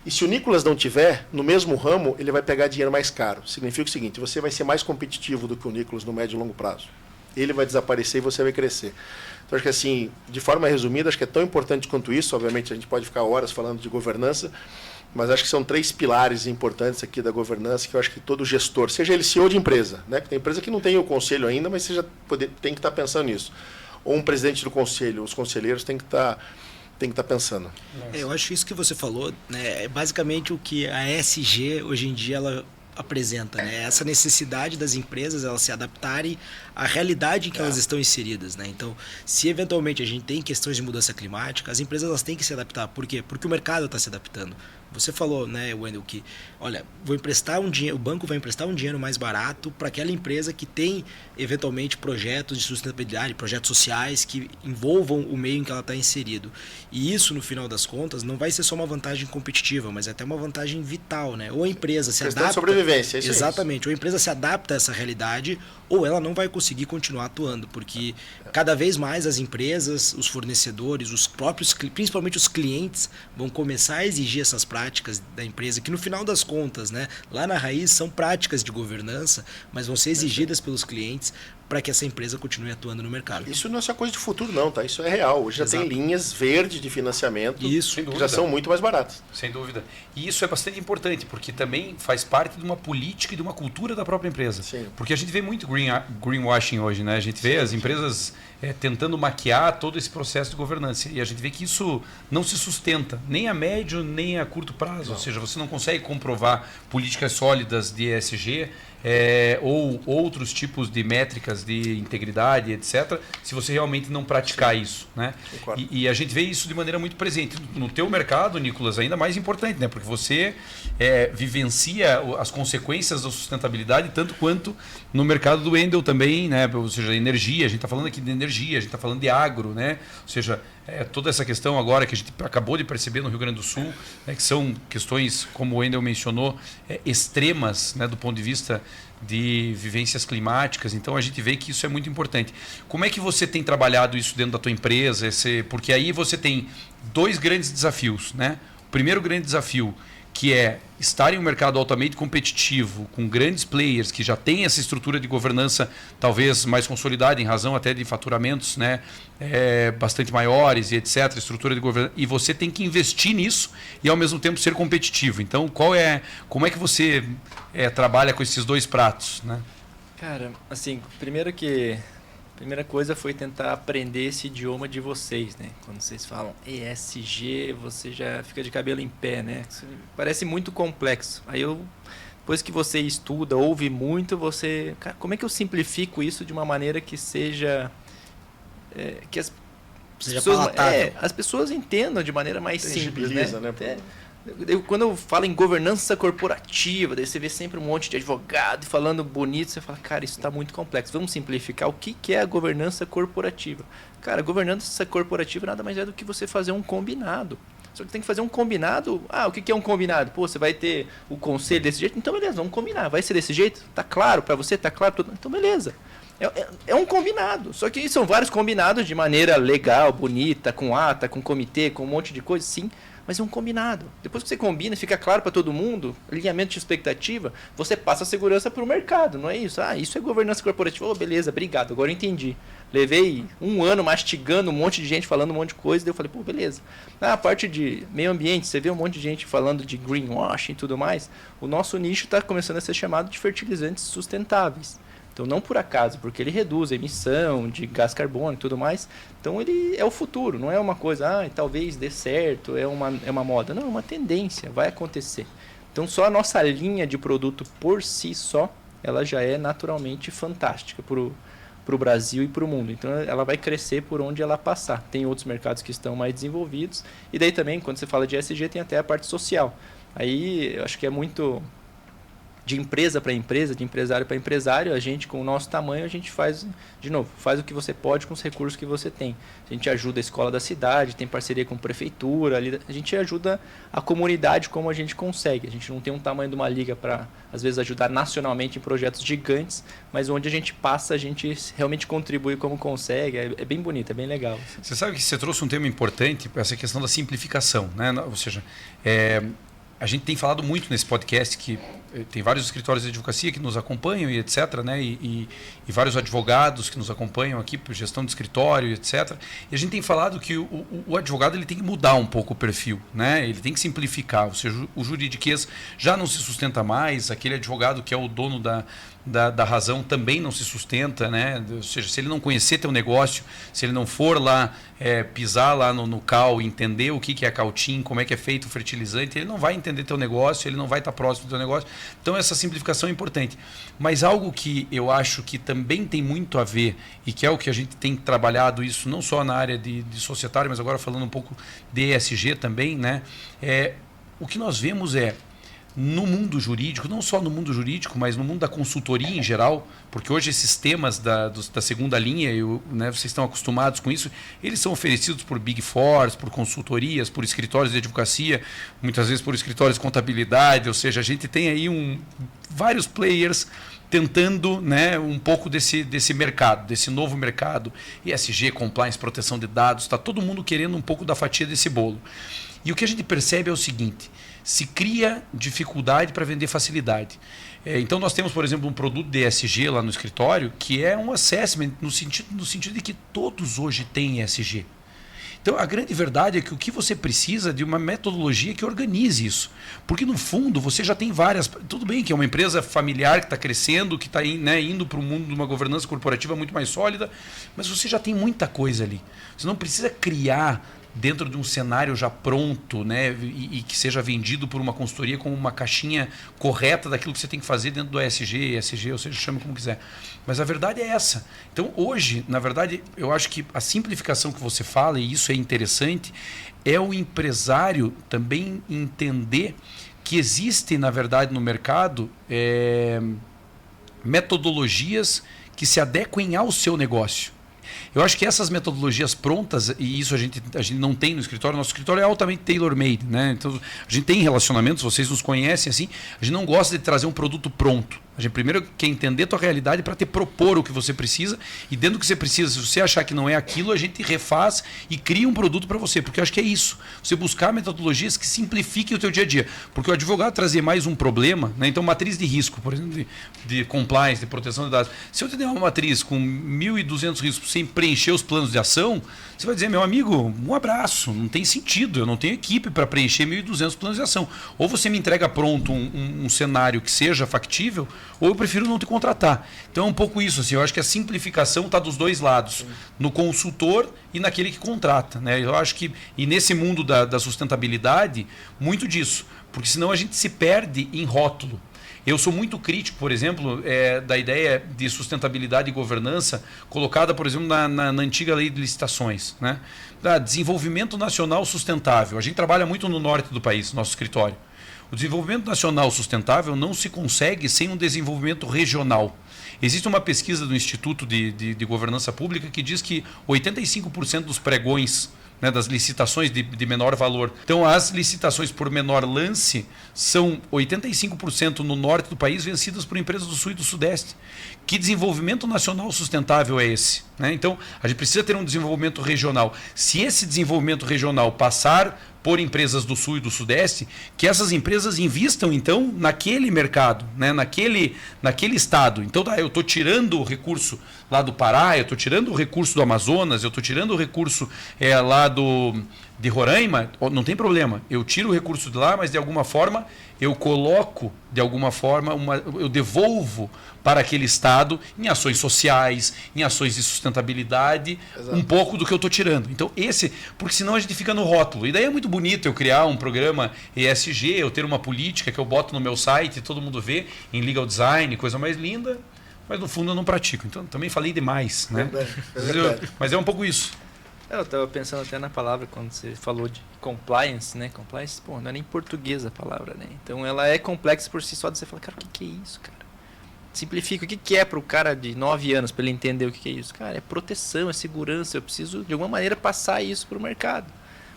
E se o Nicolas não tiver, no mesmo ramo, ele vai pegar dinheiro mais caro. Significa o seguinte, você vai ser mais competitivo do que o Nicolas no médio e longo prazo. Ele vai desaparecer e você vai crescer. Então, acho que assim, de forma resumida, acho que é tão importante quanto isso. Obviamente, a gente pode ficar horas falando de governança, mas acho que são 3 pilares importantes aqui da governança que eu acho que todo gestor, seja ele CEO de empresa, né? Tem empresa que não tem o conselho ainda, mas você já tem que estar pensando nisso. Ou um presidente do conselho, os conselheiros têm que estar pensando. Eu acho que isso que você falou, né, é basicamente o que a ESG hoje em dia ela apresenta, né? Essa necessidade das empresas elas se adaptarem à realidade em que elas estão inseridas, né? Então, se eventualmente a gente tem questões de mudança climática, as empresas elas têm que se adaptar. Por quê? Porque o mercado está se adaptando. Você falou, né, Wendel, que, olha, vou emprestar um dinheiro, o banco vai emprestar um dinheiro mais barato para aquela empresa que tem, eventualmente, projetos de sustentabilidade, projetos sociais que envolvam o meio em que ela está inserido. E isso, no final das contas, não vai ser só uma vantagem competitiva, mas até uma vantagem vital, né? Ou a empresa se adapta... de sobrevivência, isso. Exatamente. Ou a empresa se adapta a essa realidade, ou ela não vai conseguir continuar atuando, porque cada vez mais as empresas, os fornecedores, os próprios, principalmente os clientes, vão começar a exigir essas práticas da empresa, que no final das contas, né, lá na raiz são práticas de governança, mas vão ser exigidas pelos clientes para que essa empresa continue atuando no mercado. Isso não é só coisa de futuro, não, tá? Isso é real. Hoje já tem linhas verdes de financiamento que já são muito mais baratas. Sem dúvida. E isso é bastante importante, porque também faz parte de uma política e de uma cultura da própria empresa. Sim. Porque a gente vê muito greenwashing hoje, né? A gente vê as empresas tentando maquiar todo esse processo de governança. E a gente vê que isso não se sustenta, nem a médio, nem a curto prazo. Não. Ou seja, você não consegue comprovar políticas sólidas de ESG, ou outros tipos de métricas de integridade, etc., se você realmente não praticar isso, né? E a gente vê isso de maneira muito presente. No teu mercado, Nicolas, ainda mais importante, né? Porque você vivencia as consequências da sustentabilidade tanto quanto no mercado do Wendel também, né? Ou seja, energia, a gente está falando aqui de energia, a gente está falando de agro, né? Ou seja, toda essa questão agora que a gente acabou de perceber no Rio Grande do Sul, né, que são questões, como o Wendel mencionou, extremas, né, do ponto de vista de vivências climáticas. Então a gente vê que isso é muito importante. Como é que você tem trabalhado isso dentro da tua empresa? Porque aí você tem 2 grandes desafios, né? O primeiro grande desafio, que é estar em um mercado altamente competitivo, com grandes players que já têm essa estrutura de governança talvez mais consolidada, em razão até de faturamentos, né, bastante maiores e etc., estrutura de governança, e você tem que investir nisso e ao mesmo tempo ser competitivo. Então, como é que você trabalha com esses 2 pratos, né? Cara, assim, primeira coisa foi tentar aprender esse idioma de vocês, né? Quando vocês falam ESG, você já fica de cabelo em pé, né? Parece muito complexo. Aí depois que você estuda, ouve muito, cara, como é que eu simplifico isso de uma maneira que seja que seja palatável. as pessoas entendam de maneira mais simples, né? Quando eu falo em governança corporativa, daí você vê sempre um monte de advogado falando bonito, você fala, cara, isso está muito complexo. Vamos simplificar o que é a governança corporativa. Cara, a governança corporativa nada mais é do que você fazer um combinado. Só que tem que fazer um combinado. O que é um combinado? Pô, você vai ter o conselho desse jeito? Então, beleza, vamos combinar. Vai ser desse jeito? Tá claro para você? Tá claro? Então, beleza. É um combinado. Só que são vários combinados de maneira legal, bonita, com ata, com comitê, com um monte de coisa, sim. Mas é um combinado. Depois que você combina e fica claro para todo mundo, alinhamento de expectativa, você passa a segurança para o mercado, não é isso? Isso é governança corporativa. Beleza, obrigado, agora eu entendi. Levei 1 ano mastigando um monte de gente falando um monte de coisa, daí eu falei, beleza. A parte de meio ambiente, você vê um monte de gente falando de greenwashing e tudo mais, o nosso nicho está começando a ser chamado de fertilizantes sustentáveis. Então, não por acaso, porque ele reduz a emissão de gás carbônico e tudo mais. Então, ele é o futuro, não é uma coisa, talvez dê certo, é uma moda. Não, é uma tendência, vai acontecer. Então, só a nossa linha de produto por si só, ela já é naturalmente fantástica para o Brasil e para o mundo. Então, ela vai crescer por onde ela passar. Tem outros mercados que estão mais desenvolvidos. E daí também, quando você fala de ESG, tem até a parte social. Aí, eu acho que é muito de empresa para empresa, de empresário para empresário. A gente, com o nosso tamanho, a gente faz o que você pode com os recursos que você tem. A gente ajuda a escola da cidade, tem parceria com a prefeitura, a gente ajuda a comunidade como a gente consegue. A gente não tem um tamanho de uma liga para, às vezes, ajudar nacionalmente em projetos gigantes, mas onde a gente passa, a gente realmente contribui como consegue. É bem bonito, é bem legal. Você sabe que você trouxe um tema importante, essa questão da simplificação, né? Ou seja, a gente tem falado muito nesse podcast que tem vários escritórios de advocacia que nos acompanham e etc, né? E vários advogados que nos acompanham aqui por gestão de escritório e etc. E a gente tem falado que o advogado ele tem que mudar um pouco o perfil, né? Ele tem que simplificar. Ou seja, o juridiquês já não se sustenta mais, aquele advogado que é o dono da razão também não se sustenta, né? Ou seja, se ele não conhecer teu negócio, se ele não for lá pisar lá no CAL, entender o que é a Cautim, como é que é feito o fertilizante, ele não vai entender teu negócio, ele não vai estar próximo do teu negócio. Então essa simplificação é importante. Mas algo que eu acho que também tem muito a ver, e que é o que a gente tem trabalhado isso, não só na área de societário, mas agora falando um pouco de ESG também, né? O que nós vemos no mundo jurídico, não só no mundo jurídico, mas no mundo da consultoria em geral, porque hoje esses temas da segunda linha, né, vocês estão acostumados com isso, eles são oferecidos por Big Fours, por consultorias, por escritórios de advocacia, muitas vezes por escritórios de contabilidade, ou seja, a gente tem aí vários players tentando, né, um pouco desse mercado, desse novo mercado, ESG, compliance, proteção de dados, está todo mundo querendo um pouco da fatia desse bolo. E o que a gente percebe é o seguinte: se cria dificuldade para vender facilidade. Então nós temos, por exemplo, um produto de ESG lá no escritório que é um assessment no sentido de que todos hoje têm ESG. Então a grande verdade é que o que você precisa é de uma metodologia que organize isso. Porque no fundo você já tem várias... Tudo bem que é uma empresa familiar que está crescendo, que está indo para o mundo de uma governança corporativa muito mais sólida, mas você já tem muita coisa ali. Você não precisa criar dentro de um cenário já pronto, né, e que seja vendido por uma consultoria como uma caixinha correta daquilo que você tem que fazer dentro do ESG, ou seja, chame como quiser. Mas a verdade é essa. Então, hoje, na verdade, eu acho que a simplificação que você fala, e isso é interessante, é o empresário também entender que existe, na verdade, no mercado, metodologias que se adequem ao seu negócio. Eu acho que essas metodologias prontas, e isso a gente não tem no escritório, nosso escritório é altamente tailor-made, né? Então, a gente tem relacionamentos, vocês nos conhecem assim, a gente não gosta de trazer um produto pronto. A gente primeiro quer entender a tua realidade para te propor o que você precisa, e dentro do que você precisa, se você achar que não é aquilo, a gente refaz e cria um produto para você, porque eu acho que é isso. Você buscar metodologias que simplifiquem o teu dia a dia. Porque o advogado trazer mais um problema, né? Então matriz de risco, por exemplo, de compliance, de proteção de dados. Se eu te der uma matriz com 1.200 riscos sem preencher os planos de ação, você vai dizer, meu amigo, um abraço, não tem sentido, eu não tenho equipe para preencher 1.200 planos de ação. Ou você me entrega pronto um cenário que seja factível, ou eu prefiro não te contratar. Então é um pouco isso, assim, eu acho que a simplificação está dos dois lados, no consultor e naquele que contrata, né? Eu acho que, e nesse mundo da sustentabilidade, muito disso, porque senão a gente se perde em rótulo. Eu sou muito crítico, por exemplo, da ideia de sustentabilidade e governança colocada, por exemplo, na antiga lei de licitações, né? Da desenvolvimento nacional sustentável. A gente trabalha muito no norte do país, nosso escritório. O desenvolvimento nacional sustentável não se consegue sem um desenvolvimento regional. Existe uma pesquisa do Instituto de Governança Pública que diz que 85% dos pregões, né, das licitações de menor valor. Então, as licitações por menor lance são 85% no norte do país vencidas por empresas do sul e do sudeste. Que desenvolvimento nacional sustentável é esse? Né? Então, a gente precisa ter um desenvolvimento regional. Se esse desenvolvimento regional passar por empresas do sul e do sudeste, que essas empresas invistam, então, naquele mercado, né? naquele estado. Então, eu estou tirando o recurso lá do Pará, eu estou tirando o recurso do Amazonas, eu estou tirando o recurso lá de Roraima, não tem problema. Eu tiro o recurso de lá, mas de alguma forma eu coloco, de alguma forma, eu devolvo para aquele estado em ações sociais, em ações de sustentabilidade, Exato. Um pouco do que eu estou tirando. Então, porque senão a gente fica no rótulo. E daí é muito bonito eu criar um programa ESG, eu ter uma política que eu boto no meu site e todo mundo vê, em legal design, coisa mais linda, mas no fundo eu não pratico. Então, também falei demais, né? Mas é um pouco isso. Eu estava pensando até na palavra quando você falou de compliance, né? Compliance, pô, não é nem português a palavra, né? Então ela é complexa por si só, de você falar, cara, o que é isso, cara? Simplifica, o que é para o cara de 9 anos, para ele entender o que é isso? Cara, é proteção, é segurança, eu preciso de alguma maneira passar isso para o mercado.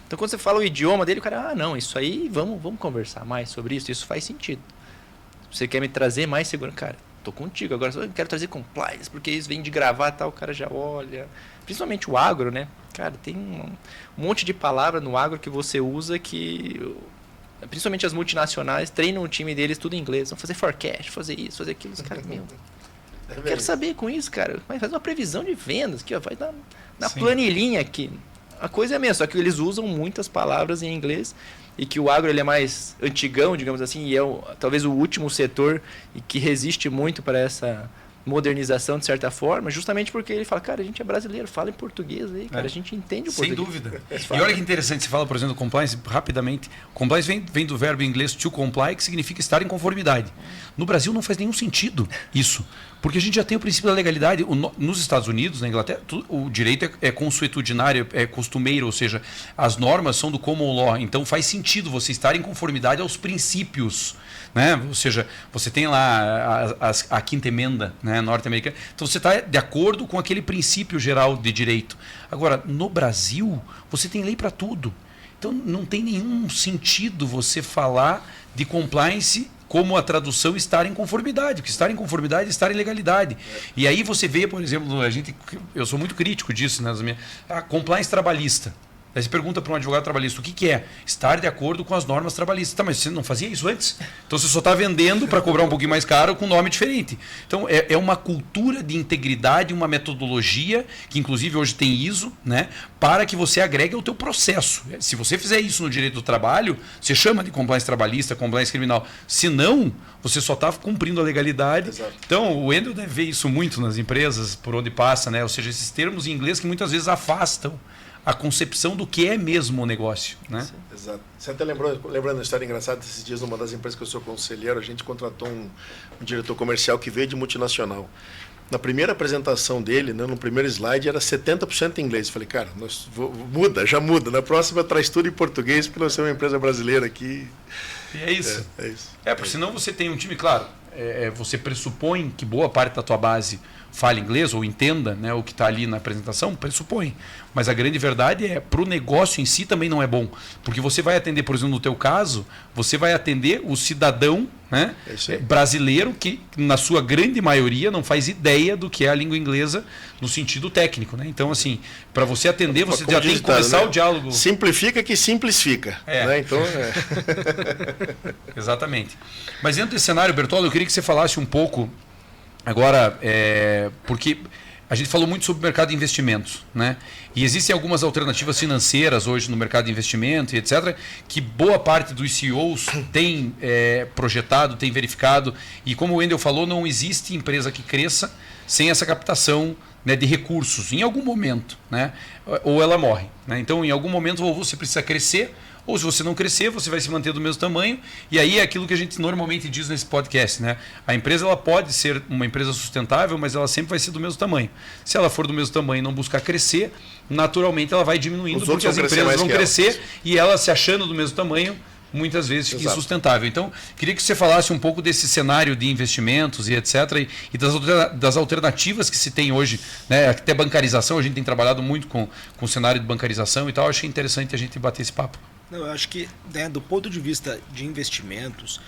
Então quando você fala o idioma dele, o cara, não, isso aí, vamos conversar mais sobre isso faz sentido. Você quer me trazer mais segurança? Cara, tô contigo, agora eu quero trazer compliance, porque isso vem de gravar e tal, o cara já olha. Principalmente o agro, né? Cara, tem um monte de palavra no agro que você usa que, principalmente as multinacionais, treinam o time deles tudo em inglês. Vão fazer forecast, fazer isso, fazer aquilo. Os caras, eu quero saber com isso, cara. Mas faz uma previsão de vendas, aqui, ó, vai na planilhinha aqui. A coisa é a mesma, só que eles usam muitas palavras em inglês e que o agro ele é mais antigão, digamos assim, e é talvez o último setor e que resiste muito para essa modernização, de certa forma, justamente porque ele fala, cara, a gente é brasileiro, fala em português aí, cara, a gente entende o português. Sem dúvida. E olha que interessante, você fala, por exemplo, compliance, rapidamente. Compliance vem do verbo em inglês to comply, que significa estar em conformidade. No Brasil não faz nenhum sentido isso, porque a gente já tem o princípio da legalidade. Nos Estados Unidos, na Inglaterra, o direito é consuetudinário, é costumeiro, ou seja, as normas são do common law, então faz sentido você estar em conformidade aos princípios, né? Ou seja, você tem lá a quinta emenda, né, norte-americana, então você está de acordo com aquele princípio geral de direito. Agora, no Brasil, você tem lei para tudo. Então não tem nenhum sentido você falar de compliance como a tradução estar em conformidade, porque estar em conformidade é estar em legalidade. E aí você vê, por exemplo, eu sou muito crítico disso, né, compliance trabalhista. Aí você pergunta para um advogado trabalhista, o que é? Estar de acordo com as normas trabalhistas. Tá, mas você não fazia isso antes? Então você só está vendendo para cobrar um pouquinho mais caro com nome diferente. Então é uma cultura de integridade, uma metodologia, que inclusive hoje tem ISO, né, para que você agregue ao teu processo. Se você fizer isso no direito do trabalho, você chama de compliance trabalhista, compliance criminal. Se não, você só está cumprindo a legalidade. Exato. Então o Wendel deve ver isso muito nas empresas, por onde passa, né? Ou seja, esses termos em inglês que muitas vezes afastam a concepção do que é mesmo o negócio, né? Exato. Você até lembrando uma história engraçada, esses dias numa das empresas que eu sou conselheiro, a gente contratou um diretor comercial que veio de multinacional. Na primeira apresentação dele, né, no primeiro slide, era 70% em inglês. Eu falei, cara, já muda. Na próxima traz tudo em português, porque nós somos uma empresa brasileira aqui. E é isso. É isso. Porque senão você tem um time, claro, você pressupõe que boa parte da tua base fale inglês ou entenda, né, o que está ali na apresentação, pressupõe. Mas a grande verdade é, para o negócio em si também não é bom. Porque você vai atender, por exemplo, no teu caso, você vai atender o cidadão, né, brasileiro que, na sua grande maioria, não faz ideia do que é a língua inglesa no sentido técnico. Né? Então, assim, para você atender, você já tem que começar, né, o diálogo. Simplifica que simplifica. Né? Então, Exatamente. Mas dentro desse cenário, Bertoldo, eu queria que você falasse um pouco agora, porque a gente falou muito sobre o mercado de investimentos, né? E existem algumas alternativas financeiras hoje no mercado de investimento e etc., que boa parte dos CEOs tem projetado, tem verificado, e como o Wendel falou, não existe empresa que cresça sem essa captação, né, de recursos, em algum momento, né? Ou ela morre. Né? Então, em algum momento, ou você precisa crescer, ou se você não crescer, você vai se manter do mesmo tamanho. E aí é aquilo que a gente normalmente diz nesse podcast, né? A empresa ela pode ser uma empresa sustentável, mas ela sempre vai ser do mesmo tamanho. Se ela for do mesmo tamanho e não buscar crescer, naturalmente ela vai diminuindo, porque as empresas vão crescer e ela, se achando do mesmo tamanho, muitas vezes fica insustentável. Então, queria que você falasse um pouco desse cenário de investimentos e etc. E das alternativas que se tem hoje, né? Até bancarização, a gente tem trabalhado muito com o cenário de bancarização e tal. Achei interessante a gente bater esse papo. Não, eu acho que, né, do ponto de vista de investimentos,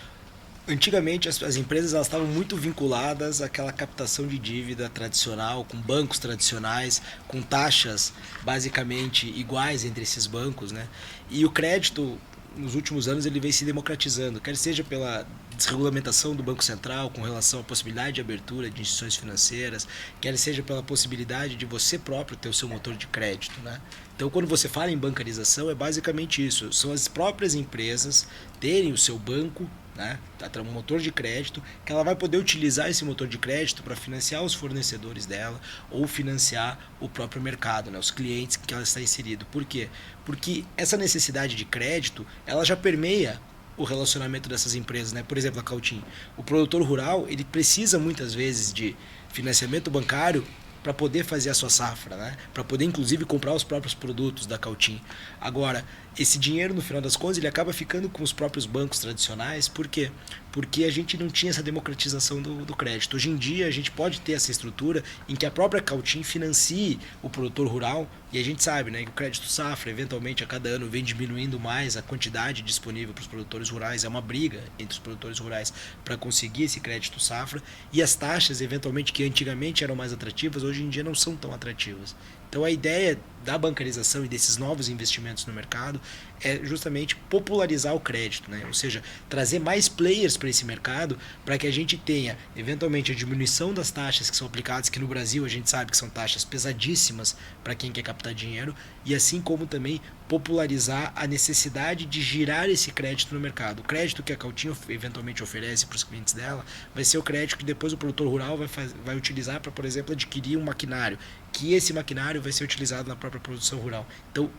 antigamente as empresas elas estavam muito vinculadas àquela captação de dívida tradicional, com bancos tradicionais, com taxas basicamente iguais entre esses bancos, né? E o crédito, nos últimos anos, ele vem se democratizando, quer seja pela desregulamentação do Banco Central com relação à possibilidade de abertura de instituições financeiras, quer seja pela possibilidade de você próprio ter o seu motor de crédito, né? Então, quando você fala em bancarização, é basicamente isso. São as próprias empresas terem o seu banco, né, um motor de crédito, que ela vai poder utilizar esse motor de crédito para financiar os fornecedores dela ou financiar o próprio mercado, né, os clientes que ela está inserido. Por quê? Porque essa necessidade de crédito, ela já permeia o relacionamento dessas empresas, né? Por exemplo, a Cautim. O produtor rural, ele precisa muitas vezes de financiamento bancário para poder fazer a sua safra, né? Para poder, inclusive, comprar os próprios produtos da Cautim. Agora, esse dinheiro, no final das contas, ele acaba ficando com os próprios bancos tradicionais. Por quê? Porque a gente não tinha essa democratização do crédito. Hoje em dia, a gente pode ter essa estrutura em que a própria Cautim financie o produtor rural, e a gente sabe, né, que o crédito safra, eventualmente, a cada ano vem diminuindo mais a quantidade disponível para os produtores rurais. É uma briga entre os produtores rurais para conseguir esse crédito safra, e as taxas, eventualmente, que antigamente eram mais atrativas, hoje em dia não são tão atrativas. Então, a ideia da bancarização e desses novos investimentos no mercado é justamente popularizar o crédito, né? Ou seja, trazer mais players para esse mercado, para que a gente tenha, eventualmente, a diminuição das taxas que são aplicadas, que no Brasil a gente sabe que são taxas pesadíssimas para quem quer captar dinheiro, e assim como também popularizar a necessidade de girar esse crédito no mercado. O crédito que a Cautim eventualmente oferece para os clientes dela vai ser o crédito que depois o produtor rural vai utilizar para, por exemplo, adquirir um maquinário, que esse maquinário vai ser utilizado na própria produção rural. Então,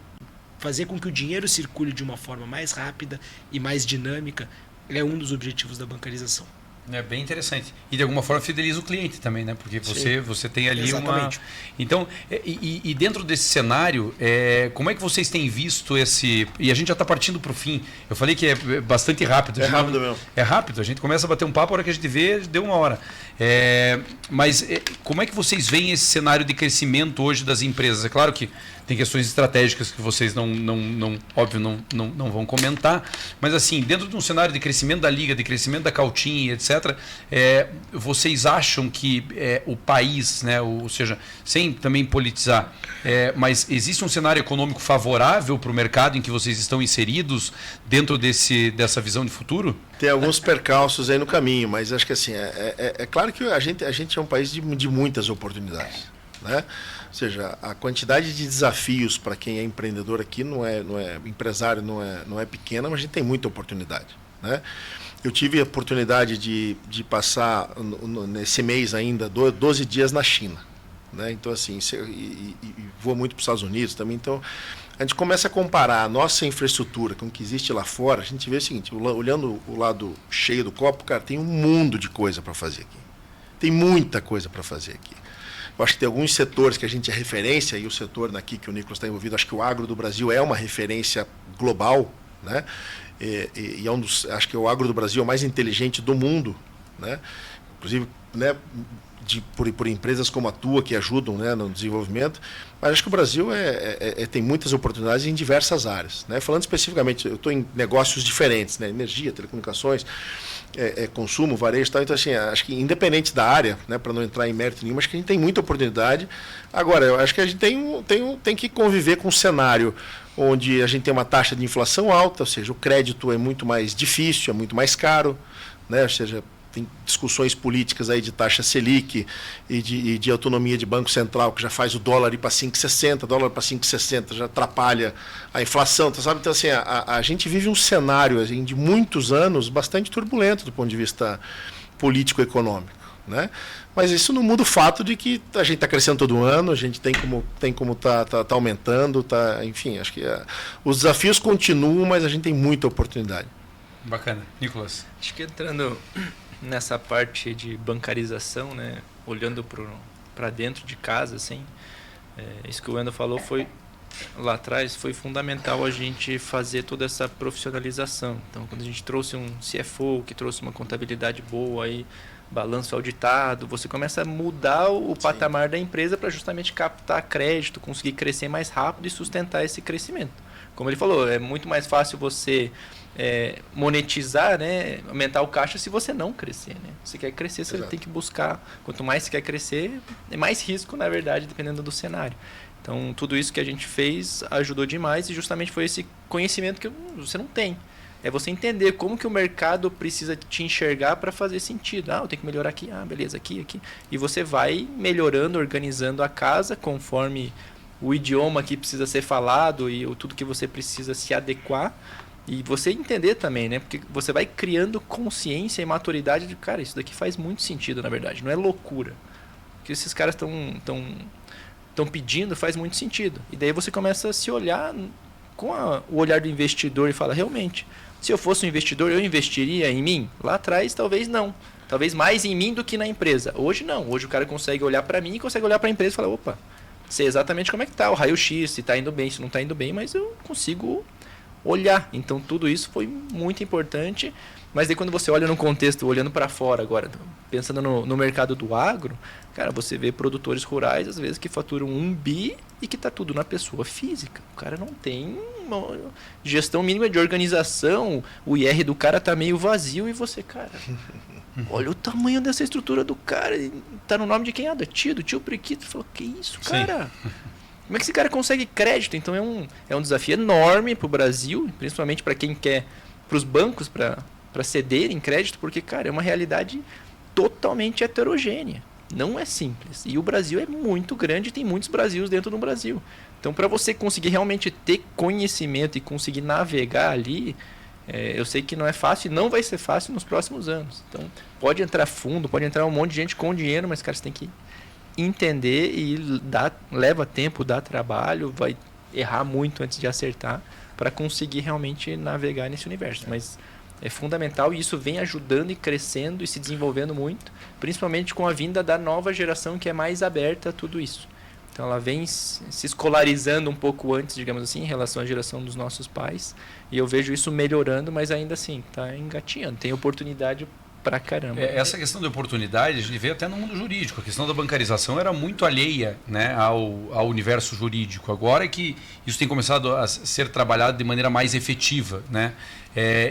fazer com que o dinheiro circule de uma forma mais rápida e mais dinâmica é um dos objetivos da bancarização. É bem interessante. E de alguma forma fideliza o cliente também, né? Porque você tem ali Exatamente. uma... Então, e dentro desse cenário, como é que vocês têm visto esse... E a gente já está partindo para o fim. Eu falei que é bastante rápido. É rápido mesmo. É rápido. A gente começa a bater um papo, a hora que a gente vê, deu uma hora. Mas como é que vocês veem esse cenário de crescimento hoje das empresas? É claro que tem questões estratégicas que vocês óbvio, não vão comentar, mas assim, dentro de um cenário de crescimento da Liga, de crescimento da Cautim, etc., vocês acham que o país, né, ou seja, sem também politizar, mas existe um cenário econômico favorável para o mercado em que vocês estão inseridos dentro dessa visão de futuro? Tem alguns percalços aí no caminho, mas acho que assim, é claro que a gente é um país de muitas oportunidades, né? Ou seja, a quantidade de desafios para quem é empreendedor aqui não é empresário, não é pequena, mas a gente tem muita oportunidade, né? Eu tive a oportunidade de passar nesse mês ainda 12 dias na China, né? Então assim, e vou muito para os Estados Unidos também, então a gente começa a comparar a nossa infraestrutura com o que existe lá fora, a gente vê o seguinte, olhando o lado cheio do copo, cara, tem um mundo de coisa para fazer aqui. Tem muita coisa para fazer aqui. Eu acho que tem alguns setores que a gente é referência, e o setor aqui que o Nicolas está envolvido, acho que o agro do Brasil é uma referência global, né? E acho que o agro do Brasil é o mais inteligente do mundo, né? Inclusive, né, por empresas como a tua, que ajudam, né, no desenvolvimento. Mas acho que o Brasil tem muitas oportunidades em diversas áreas, né? Falando especificamente, eu estou em negócios diferentes, né? Energia, telecomunicações, consumo, varejo e tal. Então, assim, acho que independente da área, né, para não entrar em mérito nenhum, acho que a gente tem muita oportunidade. Agora, eu acho que a gente tem que conviver com um cenário onde a gente tem uma taxa de inflação alta, ou seja, o crédito é muito mais difícil, é muito mais caro, né? Ou seja, tem discussões políticas aí de taxa Selic e de autonomia de Banco Central, que já faz o dólar ir para 5,60, dólar para 5,60 já atrapalha a inflação, tá, sabe? Então, assim, a gente vive um cenário assim, de muitos anos bastante turbulento do ponto de vista político-econômico, né? Mas isso não muda o fato de que a gente está crescendo todo ano, a gente tem como tá aumentando, enfim, acho que os desafios continuam, mas a gente tem muita oportunidade. Bacana. Nicolas? Acho que entrando nessa parte de bancarização, né, olhando para dentro de casa, assim, isso que o Wendel falou foi lá atrás, foi fundamental a gente fazer toda essa profissionalização. Então, quando a gente trouxe um CFO que trouxe uma contabilidade boa, aí balanço auditado, você começa a mudar o patamar da empresa para justamente captar crédito, conseguir crescer mais rápido e sustentar esse crescimento. Como ele falou, é muito mais fácil você monetizar, né, aumentar o caixa se você não crescer, né? Você quer crescer, você tem que buscar. Quanto mais você quer crescer, é mais risco, na verdade, dependendo do cenário. Então, tudo isso que a gente fez ajudou demais e justamente foi esse conhecimento que você não tem. É você entender como que o mercado precisa te enxergar para fazer sentido. Eu tenho que melhorar aqui, beleza, aqui. E você vai melhorando, organizando a casa conforme o idioma que precisa ser falado e tudo que você precisa se adequar. E você entender também, né? Porque você vai criando consciência e maturidade de, cara, isso daqui faz muito sentido, na verdade. Não é loucura. O que esses caras estão pedindo faz muito sentido. E daí você começa a se olhar com o olhar do investidor e fala, realmente, se eu fosse um investidor, eu investiria em mim? Lá atrás, talvez não. Talvez mais em mim do que na empresa. Hoje não. Hoje o cara consegue olhar para mim e consegue olhar para a empresa e falar, opa, sei exatamente como é que tá o raio-x, se está indo bem, se não está indo bem, mas eu consigo olhar. Então tudo isso foi muito importante, mas daí quando você olha no contexto, olhando para fora agora, pensando no mercado do agro, cara, você vê produtores rurais às vezes que faturam 1 bi e que tá tudo na pessoa física. O cara não tem uma gestão mínima de organização, o IR do cara tá meio vazio e você, cara, olha o tamanho dessa estrutura do cara, tá no nome de quem? Do tio Priquito. Falou, que isso, cara? Sim. Como é que esse cara consegue crédito? Então é um desafio enorme para o Brasil, principalmente para quem quer, para os bancos, para cederem crédito, porque, cara, é uma realidade totalmente heterogênea. Não é simples. E o Brasil é muito grande e tem muitos Brasileiros dentro do Brasil. Então, para você conseguir realmente ter conhecimento e conseguir navegar ali, eu sei que não é fácil e não vai ser fácil nos próximos anos. Então, pode entrar fundo, pode entrar um monte de gente com dinheiro, mas, cara, você tem que entender e leva tempo, dá trabalho, vai errar muito antes de acertar para conseguir realmente navegar nesse universo. Mas é fundamental e isso vem ajudando e crescendo e se desenvolvendo muito, principalmente com a vinda da nova geração que é mais aberta a tudo isso. Então ela vem se escolarizando um pouco antes, digamos assim, em relação à geração dos nossos pais, e eu vejo isso melhorando, mas ainda assim está engatinhando, tem oportunidade pra caramba. Essa questão de oportunidade a gente vê até no mundo jurídico. A questão da bancarização era muito alheia, né, ao universo jurídico. Agora é que isso tem começado a ser trabalhado de maneira mais efetiva, né,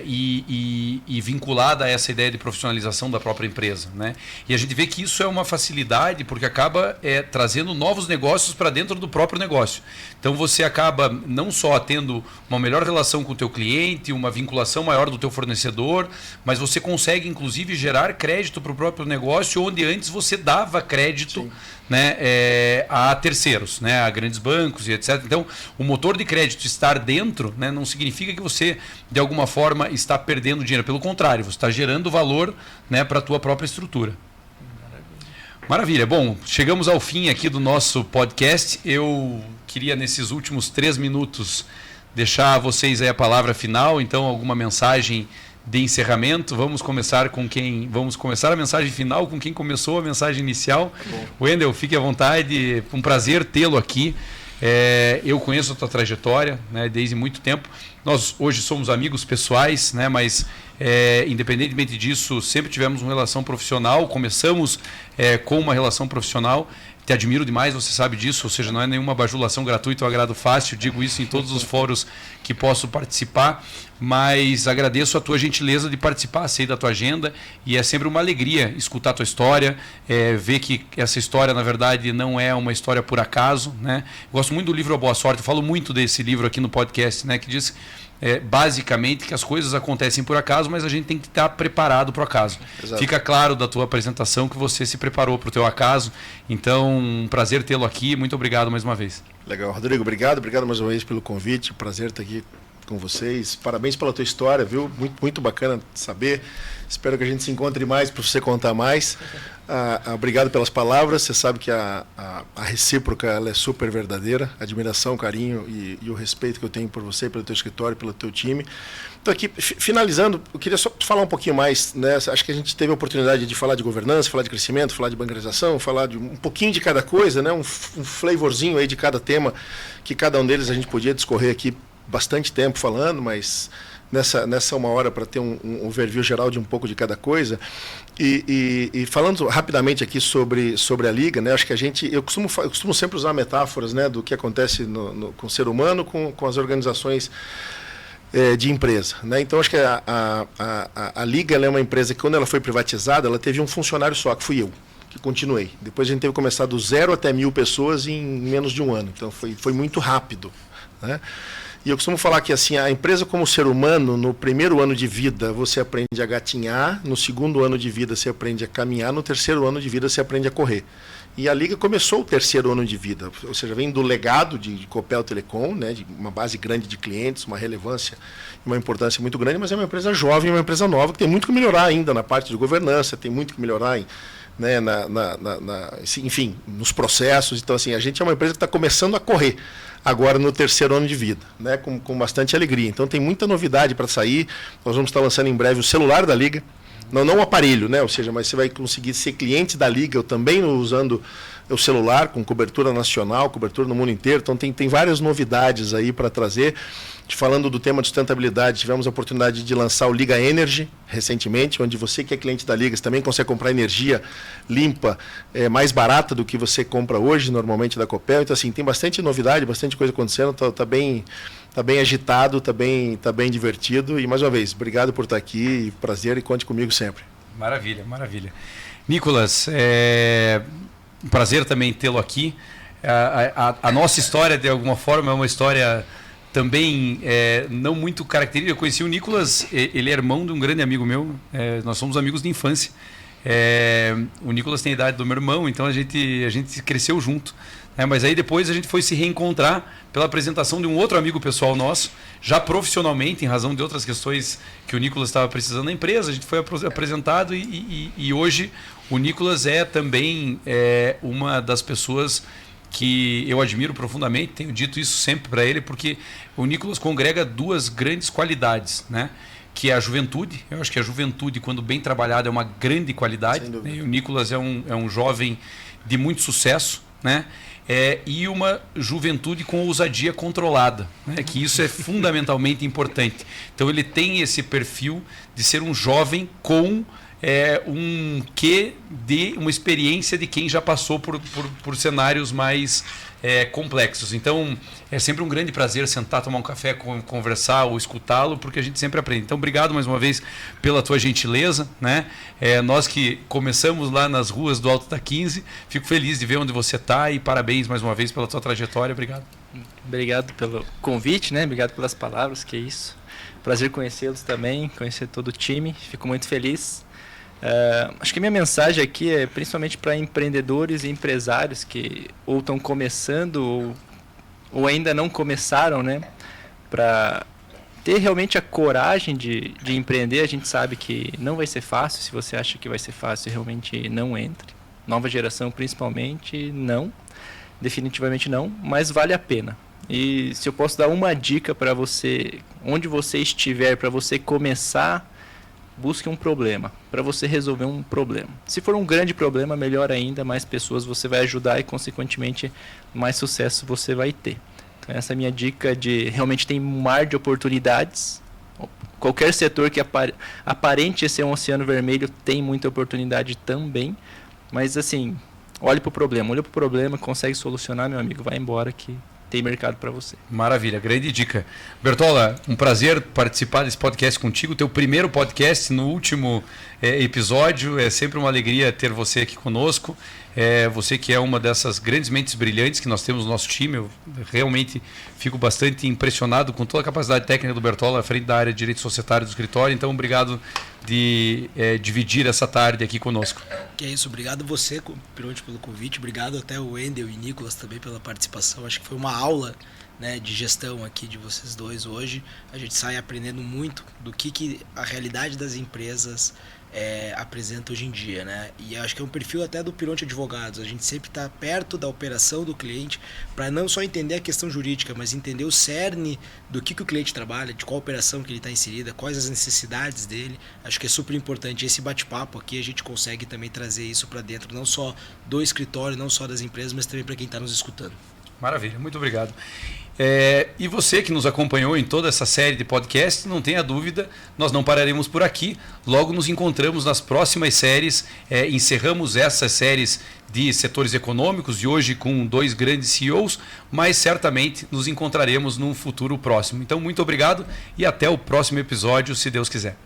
e vinculada a essa ideia de profissionalização da própria empresa, né? E a gente vê que isso é uma facilidade porque acaba trazendo novos negócios para dentro do próprio negócio. Então você acaba não só tendo uma melhor relação com o teu cliente, uma vinculação maior do teu fornecedor, mas você consegue inclusive gerar crédito para o próprio negócio, onde antes você dava crédito, né, a terceiros, né, a grandes bancos e etc. Então, o motor de crédito estar dentro, né, não significa que você, de alguma forma, está perdendo dinheiro. Pelo contrário, você está gerando valor, né, para a tua própria estrutura. Maravilha. Bom, chegamos ao fim aqui do nosso podcast. Eu queria, nesses últimos 3 minutos, deixar a vocês aí a palavra final. Então, alguma mensagem de encerramento. Vamos começar a mensagem final com quem começou a mensagem inicial. Wendel, fique à vontade. Um prazer tê-lo aqui. Eu conheço a tua trajetória, né, desde muito tempo. Nós hoje somos amigos pessoais, né, mas independentemente disso, sempre tivemos uma relação profissional, começamos com uma relação profissional. Te admiro demais, você sabe disso, ou seja, não é nenhuma bajulação gratuita ou agrado fácil, digo isso em todos os fóruns que posso participar, mas agradeço a tua gentileza de participar, sei da tua agenda, e é sempre uma alegria escutar a tua história, ver que essa história, na verdade, não é uma história por acaso, né? Gosto muito do livro A Boa Sorte, eu falo muito desse livro aqui no podcast, né, que diz basicamente que as coisas acontecem por acaso, mas a gente tem que estar preparado para o acaso. Exato. Fica claro da tua apresentação que você se preparou para o teu acaso, então um prazer tê-lo aqui, muito obrigado mais uma vez. Legal, Rodrigo, obrigado mais uma vez pelo convite, prazer estar aqui com vocês, parabéns pela tua história, viu? Muito bacana saber, espero que a gente se encontre mais para você contar mais. Obrigado pelas palavras, você sabe que a recíproca ela é super verdadeira, a admiração, o carinho e o respeito que eu tenho por você, pelo teu escritório, pelo teu time. Então aqui, finalizando, eu queria só falar um pouquinho mais, né? Acho que a gente teve a oportunidade de falar de governança, falar de crescimento, falar de bancarização, falar de um pouquinho de cada coisa, né? Um flavorzinho aí de cada tema, que cada um deles a gente podia discorrer aqui bastante tempo falando, mas nessa uma hora para ter um overview geral de um pouco de cada coisa. E falando rapidamente aqui sobre a Liga, né, acho que eu costumo sempre usar metáforas, né, do que acontece com o ser humano, com as organizações de empresa, né? Então acho que a Liga ela é uma empresa que, quando ela foi privatizada, ela teve um funcionário só, que fui eu, que continuei. Depois a gente teve que começar do 0 até 1.000 pessoas em menos de um ano. Então foi muito rápido, né? E eu costumo falar que assim, a empresa como ser humano, no primeiro ano de vida você aprende a gatinhar, no segundo ano de vida você aprende a caminhar, no terceiro ano de vida você aprende a correr. E a Liga começou o terceiro ano de vida, ou seja, vem do legado de Copel Telecom, né, de uma base grande de clientes, uma relevância e uma importância muito grande, mas é uma empresa jovem, uma empresa nova, que tem muito que melhorar ainda na parte de governança, tem muito que melhorar né, enfim, nos processos. Então, assim, a gente é uma empresa que está começando a correr agora no terceiro ano de vida, né, com bastante alegria. Então, tem muita novidade para sair. Nós vamos estar lançando em breve o celular da Liga, não o aparelho, né, ou seja, mas você vai conseguir ser cliente da Liga, eu também usando o celular, com cobertura nacional, cobertura no mundo inteiro. Então, tem várias novidades aí para trazer. Falando do tema de sustentabilidade, tivemos a oportunidade de lançar o Liga Energy recentemente, onde você que é cliente da Liga, você também consegue comprar energia limpa, mais barata do que você compra hoje, normalmente, da Copel. Então, assim, tem bastante novidade, bastante coisa acontecendo, tá bem agitado, tá bem divertido. E, mais uma vez, obrigado por estar aqui, prazer, e conte comigo sempre. Maravilha, maravilha. Nicolas, um prazer também tê-lo aqui. A nossa história, de alguma forma, é uma história também não muito característica. Eu conheci o Nicolas, ele é irmão de um grande amigo meu, nós somos amigos de infância. O Nicolas tem a idade do meu irmão, então a gente cresceu junto, né? Mas aí depois a gente foi se reencontrar pela apresentação de um outro amigo pessoal nosso, já profissionalmente, em razão de outras questões que o Nicolas estava precisando na empresa. A gente foi apresentado e hoje o Nicolas é também uma das pessoas que eu admiro profundamente, tenho dito isso sempre para ele, porque o Nicolas congrega duas grandes qualidades, né? Que é a juventude. Eu acho que a juventude, quando bem trabalhada, é uma grande qualidade, né? E o Nicolas é um jovem de muito sucesso, né? E uma juventude com ousadia controlada, né? Que isso é fundamentalmente importante. Então ele tem esse perfil de ser um jovem com um quê de uma experiência de quem já passou por cenários mais complexos. Então é sempre um grande prazer sentar, tomar um café, conversar ou escutá-lo, porque a gente sempre aprende. Então obrigado mais uma vez pela tua gentileza, né? Nós que começamos lá nas ruas do Alto da 15, fico feliz de ver onde você está, e parabéns mais uma vez pela tua trajetória. Obrigado. Obrigado pelo convite, né? Obrigado pelas palavras, que é isso. Prazer conhecê-los também, conhecer todo o time, fico muito feliz. Acho que minha mensagem aqui é principalmente para empreendedores e empresários que ou estão começando ou ainda não começaram, né? Para ter realmente a coragem de empreender. A gente sabe que não vai ser fácil. Se você acha que vai ser fácil, realmente não entre. Nova geração principalmente, não. Definitivamente não, mas vale a pena. E se eu posso dar uma dica para você, onde você estiver, para você começar, busque um problema, para você resolver um problema. Se for um grande problema, melhor ainda, mais pessoas você vai ajudar e, consequentemente, mais sucesso você vai ter. Então, essa é a minha dica. Realmente tem um mar de oportunidades, qualquer setor que aparente ser um oceano vermelho tem muita oportunidade também. Mas assim, olha para o problema, consegue solucionar, meu amigo, vai embora que tem mercado para você. Maravilha, grande dica. Bertola, um prazer participar desse podcast contigo, teu primeiro podcast no último episódio, é sempre uma alegria ter você aqui conosco, você que é uma dessas grandes mentes brilhantes que nós temos no nosso time, eu realmente fico bastante impressionado com toda a capacidade técnica do Bertola à frente da área de direito societário do escritório, então obrigado de dividir essa tarde aqui conosco. Que é isso, obrigado você, Pironte, pelo convite, obrigado até o Wendel e Nicolas também pela participação, acho que foi uma aula, né, de gestão aqui de vocês dois hoje, a gente sai aprendendo muito do que a realidade das empresas apresenta hoje em dia, né? E acho que é um perfil até do Pironte Advogados, a gente sempre está perto da operação do cliente para não só entender a questão jurídica, mas entender o cerne do que o cliente trabalha, de qual operação que ele está inserida, quais as necessidades dele. Acho que é super importante esse bate-papo aqui, a gente consegue também trazer isso para dentro, não só do escritório, não só das empresas, mas também para quem está nos escutando. Maravilha, muito obrigado. E você que nos acompanhou em toda essa série de podcasts, não tenha dúvida, nós não pararemos por aqui. Logo nos encontramos nas próximas séries. Encerramos essas séries de setores econômicos, de hoje com 2 grandes CEOs, mas certamente nos encontraremos num futuro próximo. Então, muito obrigado e até o próximo episódio, se Deus quiser.